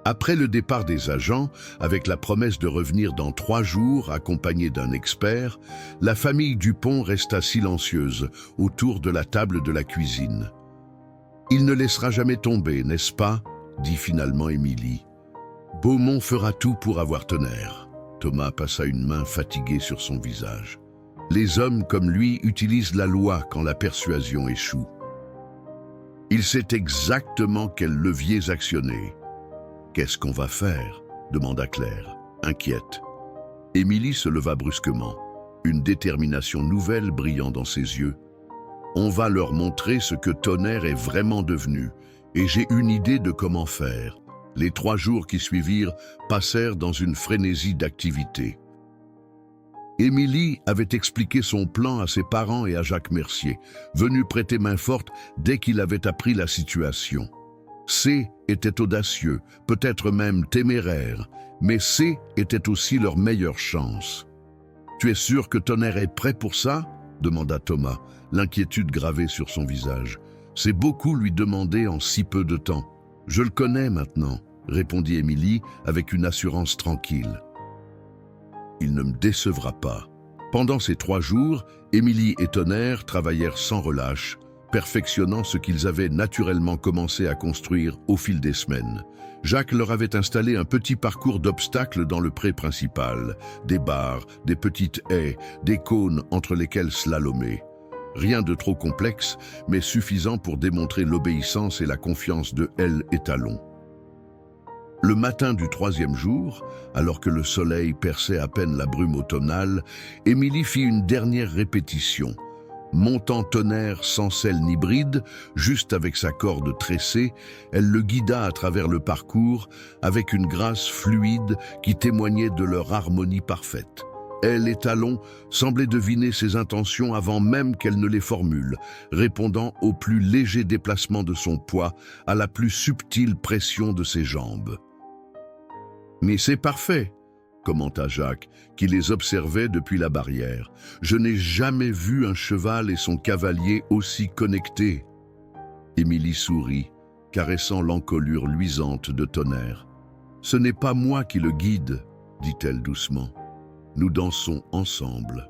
Après le départ des agents, avec la promesse de revenir dans 3 jours accompagnés d'un expert, la famille Dupont resta silencieuse autour de la table de la cuisine. « Il ne laissera jamais tomber, n'est-ce pas ?» dit finalement Émilie. « Beaumont fera tout pour avoir Tonnerre. » Thomas passa une main fatiguée sur son visage. « Les hommes comme lui utilisent la loi quand la persuasion échoue. Il sait exactement quels leviers actionner. Qu'est-ce qu'on va faire ? demanda Claire, inquiète. Émilie se leva brusquement, une détermination nouvelle brillant dans ses yeux. On va leur montrer ce que Tonnerre est vraiment devenu, et j'ai une idée de comment faire. Les 3 jours qui suivirent passèrent dans une frénésie d'activité. Émilie avait expliqué son plan à ses parents et à Jacques Mercier, venu prêter main forte dès qu'il avait appris la situation. C était audacieux, peut-être même téméraire, mais C était aussi leur meilleure chance. « Tu es sûr que Tonnerre est prêt pour ça ?» demanda Thomas, l'inquiétude gravée sur son visage. « C'est beaucoup lui demander en si peu de temps. »« Je le connais maintenant », répondit Émilie avec une assurance tranquille. « Il ne me décevra pas. » Pendant ces 3 jours, Émilie et Tonnerre travaillèrent sans relâche, perfectionnant ce qu'ils avaient naturellement commencé à construire au fil des semaines. Jacques leur avait installé un petit parcours d'obstacles dans le pré principal, des barres, des petites haies, des cônes entre lesquels slalomer. Rien de trop complexe, mais suffisant pour démontrer l'obéissance et la confiance de Elle et Talon. Le matin du 3e jour, alors que le soleil perçait à peine la brume automnale, Émilie fit une dernière répétition. Montant Tonnerre sans selle ni bride, juste avec sa corde tressée, elle le guida à travers le parcours avec une grâce fluide qui témoignait de leur harmonie parfaite. Elle et Talon semblaient deviner ses intentions avant même qu'elle ne les formule, répondant au plus léger déplacement de son poids, à la plus subtile pression de ses jambes. « Mais c'est parfait !» commenta Jacques, qui les observait depuis la barrière. « Je n'ai jamais vu un cheval et son cavalier aussi connectés. » Émilie sourit, caressant l'encolure luisante de Tonnerre. « Ce n'est pas moi qui le guide, » dit-elle doucement. « Nous dansons ensemble. »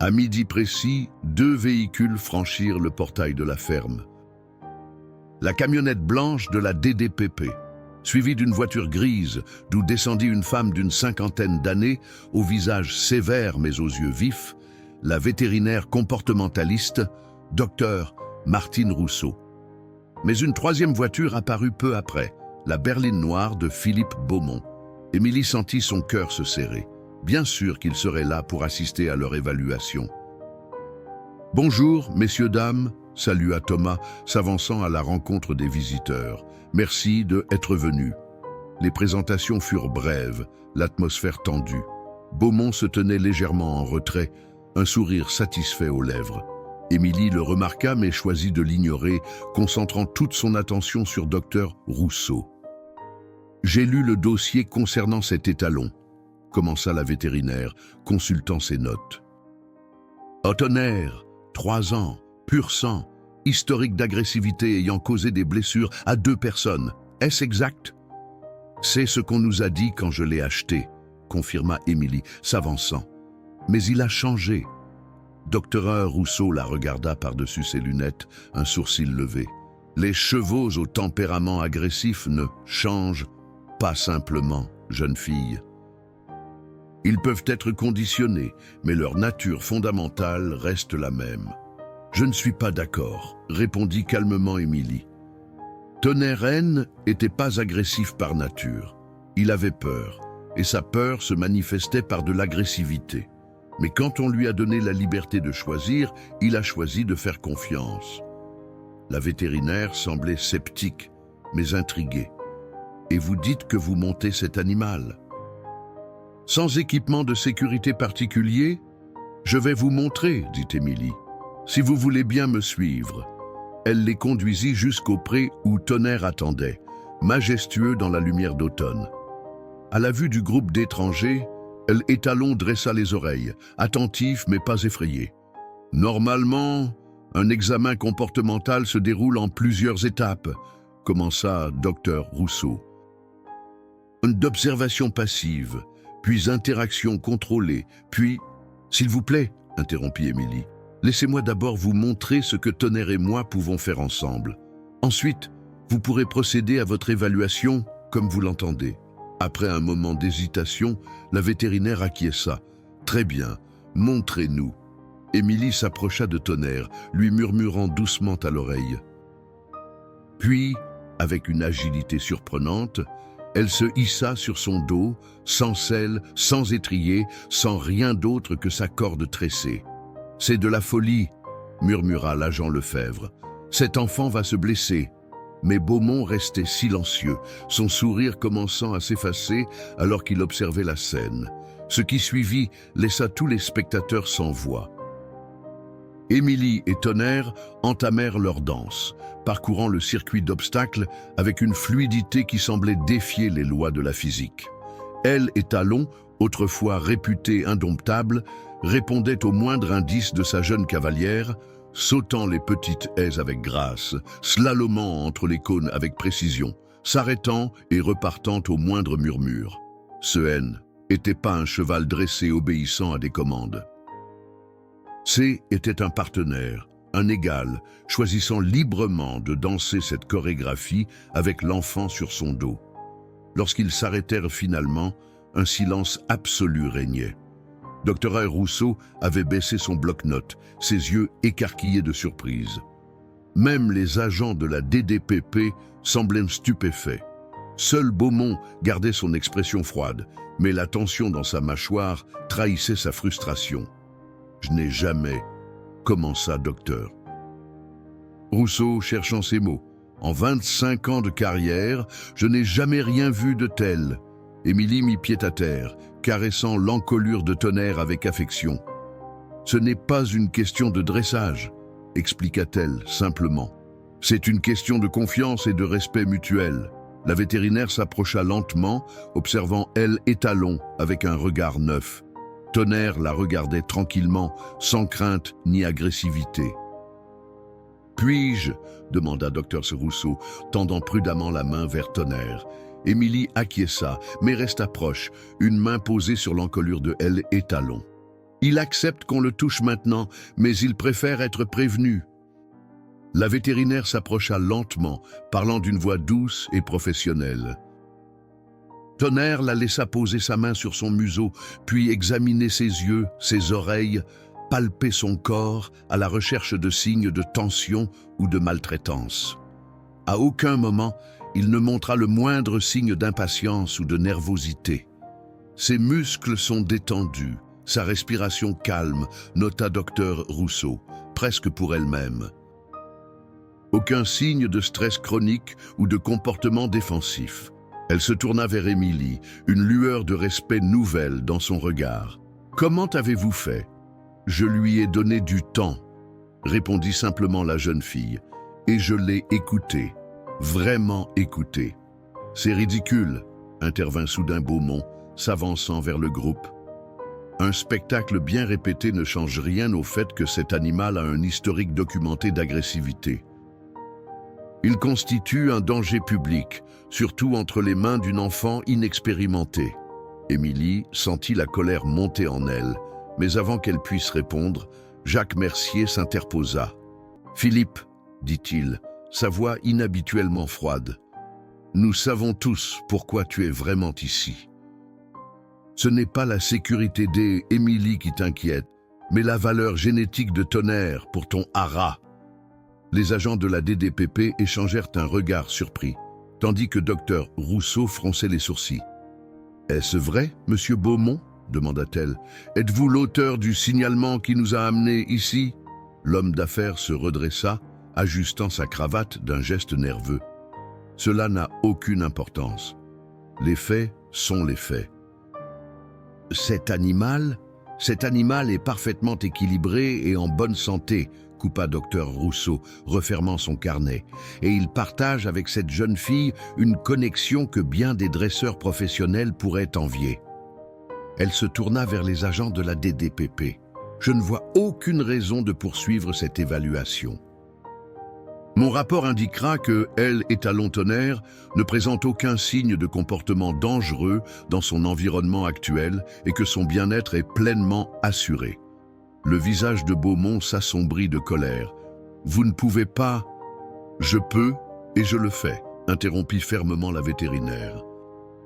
À midi précis, 2 véhicules franchirent le portail de la ferme. La camionnette blanche de la DDPP, suivie d'une voiture grise, d'où descendit une femme d'une 50aine d'années, au visage sévère mais aux yeux vifs, la vétérinaire comportementaliste, Dr Martine Rousseau. Mais une 3e voiture apparut peu après, la berline noire de Philippe Beaumont. Émilie sentit son cœur se serrer. Bien sûr qu'il serait là pour assister à leur évaluation. « Bonjour, messieurs, dames », salua Thomas, s'avançant à la rencontre des visiteurs. « Merci d'être venus. » Les présentations furent brèves, l'atmosphère tendue. Beaumont se tenait légèrement en retrait, un sourire satisfait aux lèvres. Émilie le remarqua mais choisit de l'ignorer, concentrant toute son attention sur Dr Rousseau. « J'ai lu le dossier concernant cet étalon, » commença la vétérinaire, consultant ses notes. « Au Tonnerre, 3 ans, pur sang, historique d'agressivité ayant causé des blessures à 2 personnes. Est-ce exact ?»« C'est ce qu'on nous a dit quand je l'ai acheté, » confirma Émilie, s'avançant. « Mais il a changé. » Dr Rousseau la regarda par-dessus ses lunettes, un sourcil levé. « Les chevaux au tempérament agressif ne changent pas simplement, jeune fille. Ils peuvent être conditionnés, mais leur nature fondamentale reste la même. » « Je ne suis pas d'accord, » répondit calmement Émilie. Tonnerre n'était pas agressif par nature. Il avait peur, et sa peur se manifestait par de l'agressivité. Mais quand on lui a donné la liberté de choisir, il a choisi de faire confiance. La vétérinaire semblait sceptique, mais intriguée. « Et vous dites que vous montez cet animal ?»« Sans équipement de sécurité particulier, je vais vous montrer, » dit Émilie. « Si vous voulez bien me suivre. » Elle les conduisit jusqu'au pré où Tonnerre attendait, majestueux dans la lumière d'automne. À la vue du groupe d'étrangers, elle Talon dressa les oreilles, attentif mais pas effrayé. « Normalement, un examen comportemental se déroule en plusieurs étapes, » commença Dr Rousseau. « D'observation passive, puis interaction contrôlée, puis... »« S'il vous plaît, » interrompit Émilie. Laissez-moi d'abord vous montrer ce que Tonnerre et moi pouvons faire ensemble. Ensuite, vous pourrez procéder à votre évaluation comme vous l'entendez. » Après un moment d'hésitation, la vétérinaire acquiesça. « Très bien, montrez-nous. » Émilie s'approcha de Tonnerre, lui murmurant doucement à l'oreille. Puis, avec une agilité surprenante, Elle se hissa sur son dos, sans selle, sans étrier, sans rien d'autre que sa corde tressée. « C'est de la folie !» murmura l'agent Lefebvre. « Cet enfant va se blesser. » Mais Beaumont restait silencieux, son sourire commençant à s'effacer alors qu'il observait la scène. Ce qui suivit laissa tous les spectateurs sans voix. Émilie et Tonnerre entamèrent leur danse, parcourant le circuit d'obstacles avec une fluidité qui semblait défier les lois de la physique. Elle et Talon, autrefois réputée indomptable, répondait au moindre indice de sa jeune cavalière, sautant les petites haies avec grâce, slalomant entre les cônes avec précision, s'arrêtant et repartant au moindre murmure. Ce N n'était pas un cheval dressé obéissant à des commandes. C était un partenaire, un égal, choisissant librement de danser cette chorégraphie avec l'enfant sur son dos. Lorsqu'ils s'arrêtèrent finalement, un silence absolu régnait. Dr. Rousseau avait baissé son bloc-notes, ses yeux écarquillés de surprise. Même les agents de la DDPP semblaient stupéfaits. Seul Beaumont gardait son expression froide, mais la tension dans sa mâchoire trahissait sa frustration. « Je n'ai jamais... » commença docteur. Rousseau cherchant ses mots. « En 25 ans de carrière, je n'ai jamais rien vu de tel. » Émilie mit pied à terre, caressant l'encolure de Tonnerre avec affection. « Ce n'est pas une question de dressage, » expliqua-t-elle simplement. « C'est une question de confiance et de respect mutuel. » La vétérinaire s'approcha lentement, observant elle et Talon avec un regard neuf. Tonnerre la regardait tranquillement, sans crainte ni agressivité. « Puis-je » demanda Dr. Rousseau, tendant prudemment la main vers Tonnerre. Émilie acquiesça, mais resta proche, une main posée sur l'encolure de elle et Talon. « Il accepte qu'on le touche maintenant, mais il préfère être prévenu. » La vétérinaire s'approcha lentement, parlant d'une voix douce et professionnelle. Tonnerre la laissa poser sa main sur son museau, puis examiner ses yeux, ses oreilles, palper son corps à la recherche de signes de tension ou de maltraitance. À aucun moment, il ne montra le moindre signe d'impatience ou de nervosité. Ses muscles sont détendus, sa respiration calme, nota Dr. Rousseau, presque pour elle-même. Aucun signe de stress chronique ou de comportement défensif. Elle se tourna vers Émilie, une lueur de respect nouvelle dans son regard. « Comment avez-vous fait ?»« Je lui ai donné du temps, » répondit simplement la jeune fille, « et je l'ai écouté, vraiment écouté. »« C'est ridicule, » intervint soudain Beaumont, s'avançant vers le groupe. Un spectacle bien répété ne change rien au fait que cet animal a un historique documenté d'agressivité. Il constitue un danger public, surtout entre les mains d'une enfant inexpérimentée. Émilie sentit la colère monter en elle, mais avant qu'elle puisse répondre, Jacques Mercier s'interposa. « Philippe, dit-il, sa voix inhabituellement froide, nous savons tous pourquoi tu es vraiment ici. Ce n'est pas la sécurité d'Émilie qui t'inquiète, mais la valeur génétique de Tonnerre pour ton haras. » Les agents de la DDPP échangèrent un regard surpris, tandis que Dr. Rousseau fronçait les sourcils. « Est-ce vrai, monsieur Beaumont ?» demanda-t-elle. « Êtes-vous l'auteur du signalement qui nous a amenés ici ?» L'homme d'affaires se redressa, ajustant sa cravate d'un geste nerveux. « Cela n'a aucune importance. Les faits sont les faits. » Cet animal est parfaitement équilibré et en bonne santé, coupa Dr. Rousseau, refermant son carnet, et il partage avec cette jeune fille une connexion que bien des dresseurs professionnels pourraient envier. Elle se tourna vers les agents de la DDPP. Je ne vois aucune raison de poursuivre cette évaluation. Mon rapport indiquera que elle et Talon Tonnerre ne présentent aucun signe de comportement dangereux dans son environnement actuel et que son bien-être est pleinement assuré. Le visage de Beaumont s'assombrit de colère. « Vous ne pouvez pas... »« Je peux et je le fais », interrompit fermement la vétérinaire.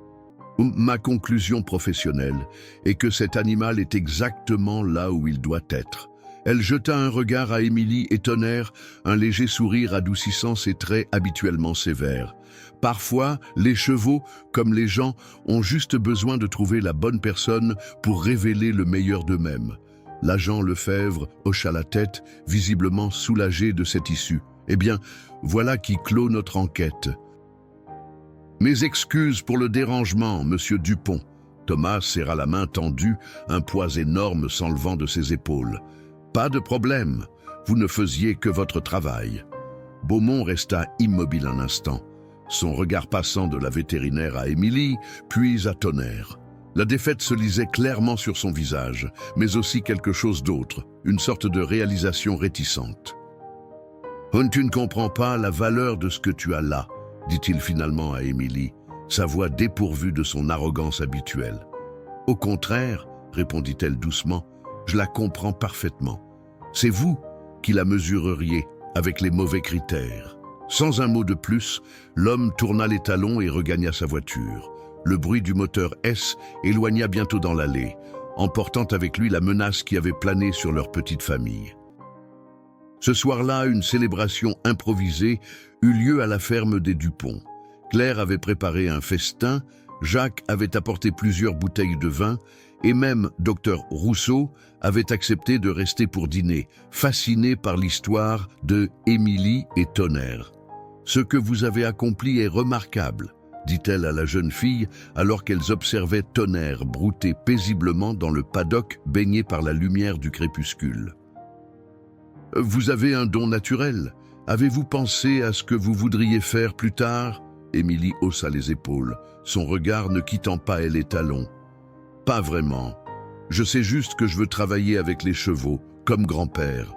« Ma conclusion professionnelle est que cet animal est exactement là où il doit être. Elle jeta un regard à Émilie et Tonnerre, un léger sourire adoucissant ses traits habituellement sévères. Parfois, les chevaux, comme les gens, ont juste besoin de trouver la bonne personne pour révéler le meilleur d'eux-mêmes. L'agent Lefebvre hocha la tête, visiblement soulagé de cette issue. Eh bien, voilà qui clôt notre enquête. Mes excuses pour le dérangement, monsieur Dupont. Thomas serra la main tendue, un poids énorme s'enlevant de ses épaules. Pas de problème, vous ne faisiez que votre travail. Beaumont resta immobile un instant, son regard passant de la vétérinaire à Émilie, puis à Tonnerre. La défaite se lisait clairement sur son visage, mais aussi quelque chose d'autre, une sorte de réalisation réticente. « Tu ne comprends pas la valeur de ce que tu as là », dit-il finalement à Émilie, sa voix dépourvue de son arrogance habituelle. « Au contraire, répondit-elle doucement, je la comprends parfaitement. C'est vous qui la mesureriez avec les mauvais critères. » Sans un mot de plus, l'homme tourna les talons et regagna sa voiture. Le bruit du moteur S éloigna bientôt dans l'allée, emportant avec lui la menace qui avait plané sur leur petite famille. Ce soir-là, une célébration improvisée eut lieu à la ferme des Dupont. Claire avait préparé un festin, Jacques avait apporté plusieurs bouteilles de vin, et même Dr Rousseau avait accepté de rester pour dîner, fasciné par l'histoire de Émilie et Tonnerre. « Ce que vous avez accompli est remarquable », dit-elle à la jeune fille alors qu'elles observaient Tonnerre brouter paisiblement dans le paddock baigné par la lumière du crépuscule. « Vous avez un don naturel. Avez-vous pensé à ce que vous voudriez faire plus tard ?» Émilie haussa les épaules, son regard ne quittant pas les talons. « Pas vraiment. Je sais juste que je veux travailler avec les chevaux, comme grand-père. »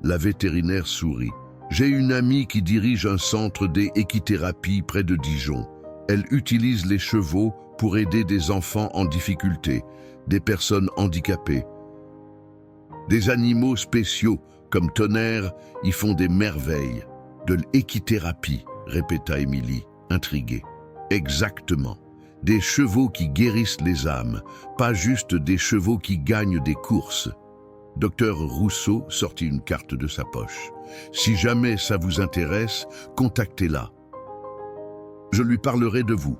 La vétérinaire sourit. « J'ai une amie qui dirige un centre d'équithérapie près de Dijon. Elle utilise les chevaux pour aider des enfants en difficulté, des personnes handicapées. Des animaux spéciaux, comme Tonnerre, y font des merveilles. De l'équithérapie, répéta Émilie, intriguée. Exactement. Des chevaux qui guérissent les âmes, pas juste des chevaux qui gagnent des courses. Docteur Rousseau sortit une carte de sa poche. Si jamais ça vous intéresse, contactez-la. Je lui parlerai de vous.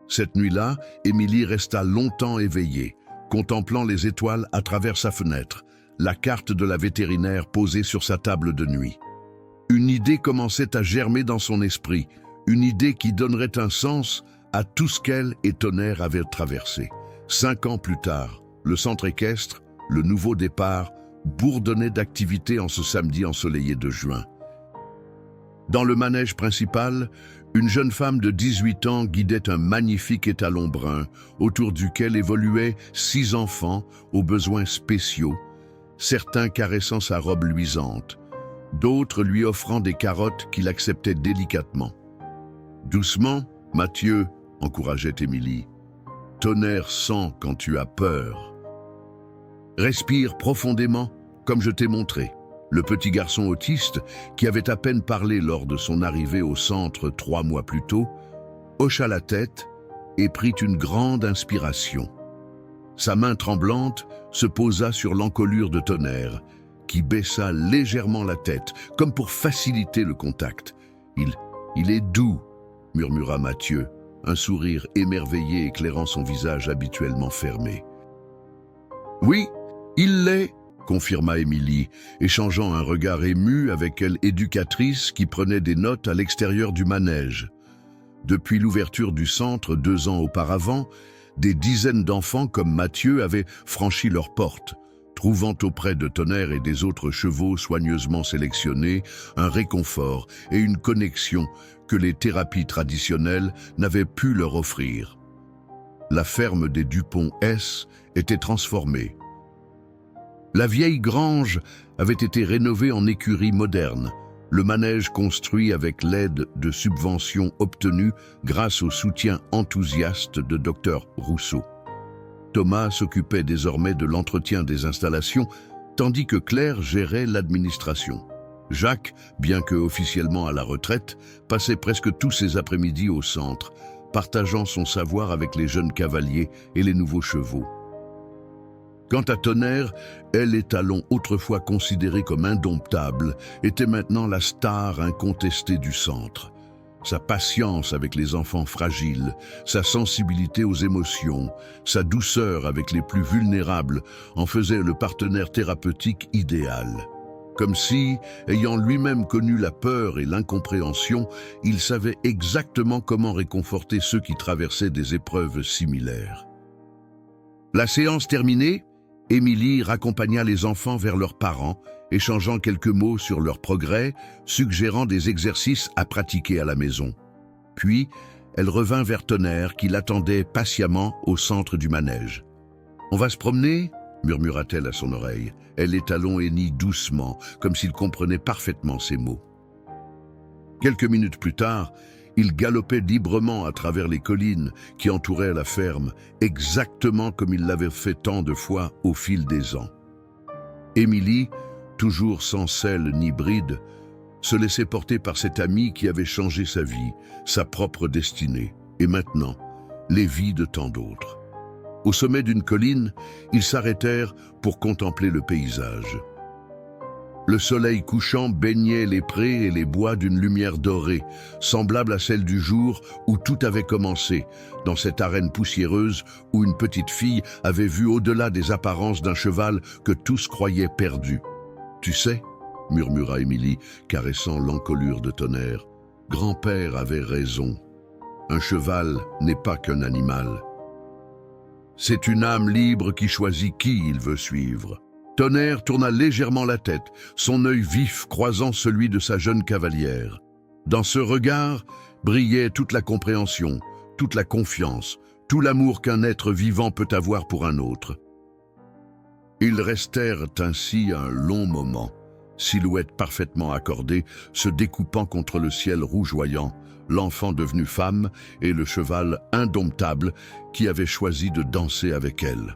Cette nuit-là, Émilie resta longtemps éveillée, contemplant les étoiles à travers sa fenêtre, la carte de la vétérinaire posée sur sa table de nuit. Une idée commençait à germer dans son esprit, une idée qui donnerait un sens à tout ce qu'elle et Tonnerre avaient traversé. 5 ans plus tard, le centre équestre, le nouveau départ, bourdonnait d'activité en ce samedi ensoleillé de juin. Dans le manège principal, une jeune femme de 18 ans guidait un magnifique étalon brun, autour duquel évoluaient 6 enfants aux besoins spéciaux, certains caressant sa robe luisante, d'autres lui offrant des carottes qu'il acceptait délicatement. « Doucement, Mathieu », encourageait Émilie. « Tonnerre sent quand tu as peur. Respire profondément, comme je t'ai montré. » Le petit garçon autiste, qui avait à peine parlé lors de son arrivée au centre 3 mois plus tôt, hocha la tête et prit une grande inspiration. Sa main tremblante se posa sur l'encolure de Tonnerre, qui baissa légèrement la tête, comme pour faciliter le contact. « Il est doux », murmura Mathieu, un sourire émerveillé éclairant son visage habituellement fermé. « Oui, il l'est », confirma Émilie, échangeant un regard ému avec l'éducatrice qui prenait des notes à l'extérieur du manège. Depuis l'ouverture du centre 2 ans auparavant, des dizaines d'enfants comme Mathieu avaient franchi leurs portes, trouvant auprès de Tonnerre et des autres chevaux soigneusement sélectionnés un réconfort et une connexion que les thérapies traditionnelles n'avaient pu leur offrir. La ferme des Dupont S était transformée. La vieille grange avait été rénovée en écurie moderne, le manège construit avec l'aide de subventions obtenues grâce au soutien enthousiaste de Dr Rousseau. Thomas s'occupait désormais de l'entretien des installations, tandis que Claire gérait l'administration. Jacques, bien que officiellement à la retraite, passait presque tous ses après-midi au centre, partageant son savoir avec les jeunes cavaliers et les nouveaux chevaux. Quant à Tonnerre, elle et Talon, autrefois considérés comme indomptables, était maintenant la star incontestée du centre. Sa patience avec les enfants fragiles, sa sensibilité aux émotions, sa douceur avec les plus vulnérables en faisaient le partenaire thérapeutique idéal. Comme si, ayant lui-même connu la peur et l'incompréhension, il savait exactement comment réconforter ceux qui traversaient des épreuves similaires. La séance terminée, Émilie raccompagna les enfants vers leurs parents, échangeant quelques mots sur leurs progrès, suggérant des exercices à pratiquer à la maison. Puis, elle revint vers Tonnerre qui l'attendait patiemment au centre du manège. « On va se promener ?» murmura-t-elle à son oreille. Elle et Talon hennit doucement, comme s'il comprenait parfaitement ses mots. Quelques minutes plus tard, il galopait librement à travers les collines qui entouraient la ferme, exactement comme il l'avait fait tant de fois au fil des ans. Émilie, toujours sans selle ni bride, se laissait porter par cet ami qui avait changé sa vie, sa propre destinée, et maintenant, les vies de tant d'autres. Au sommet d'une colline, ils s'arrêtèrent pour contempler le paysage. Le soleil couchant baignait les prés et les bois d'une lumière dorée, semblable à celle du jour où tout avait commencé, dans cette arène poussiéreuse où une petite fille avait vu au-delà des apparences d'un cheval que tous croyaient perdu. « Tu sais » murmura Émilie, caressant l'encolure de Tonnerre, « grand-père avait raison. Un cheval n'est pas qu'un animal. C'est une âme libre qui choisit qui il veut suivre. » Tonnerre tourna légèrement la tête, son œil vif croisant celui de sa jeune cavalière. Dans ce regard brillait toute la compréhension, toute la confiance, tout l'amour qu'un être vivant peut avoir pour un autre. Ils restèrent ainsi un long moment, silhouette parfaitement accordée, se découpant contre le ciel rougeoyant, l'enfant devenu femme et le cheval indomptable qui avait choisi de danser avec elle.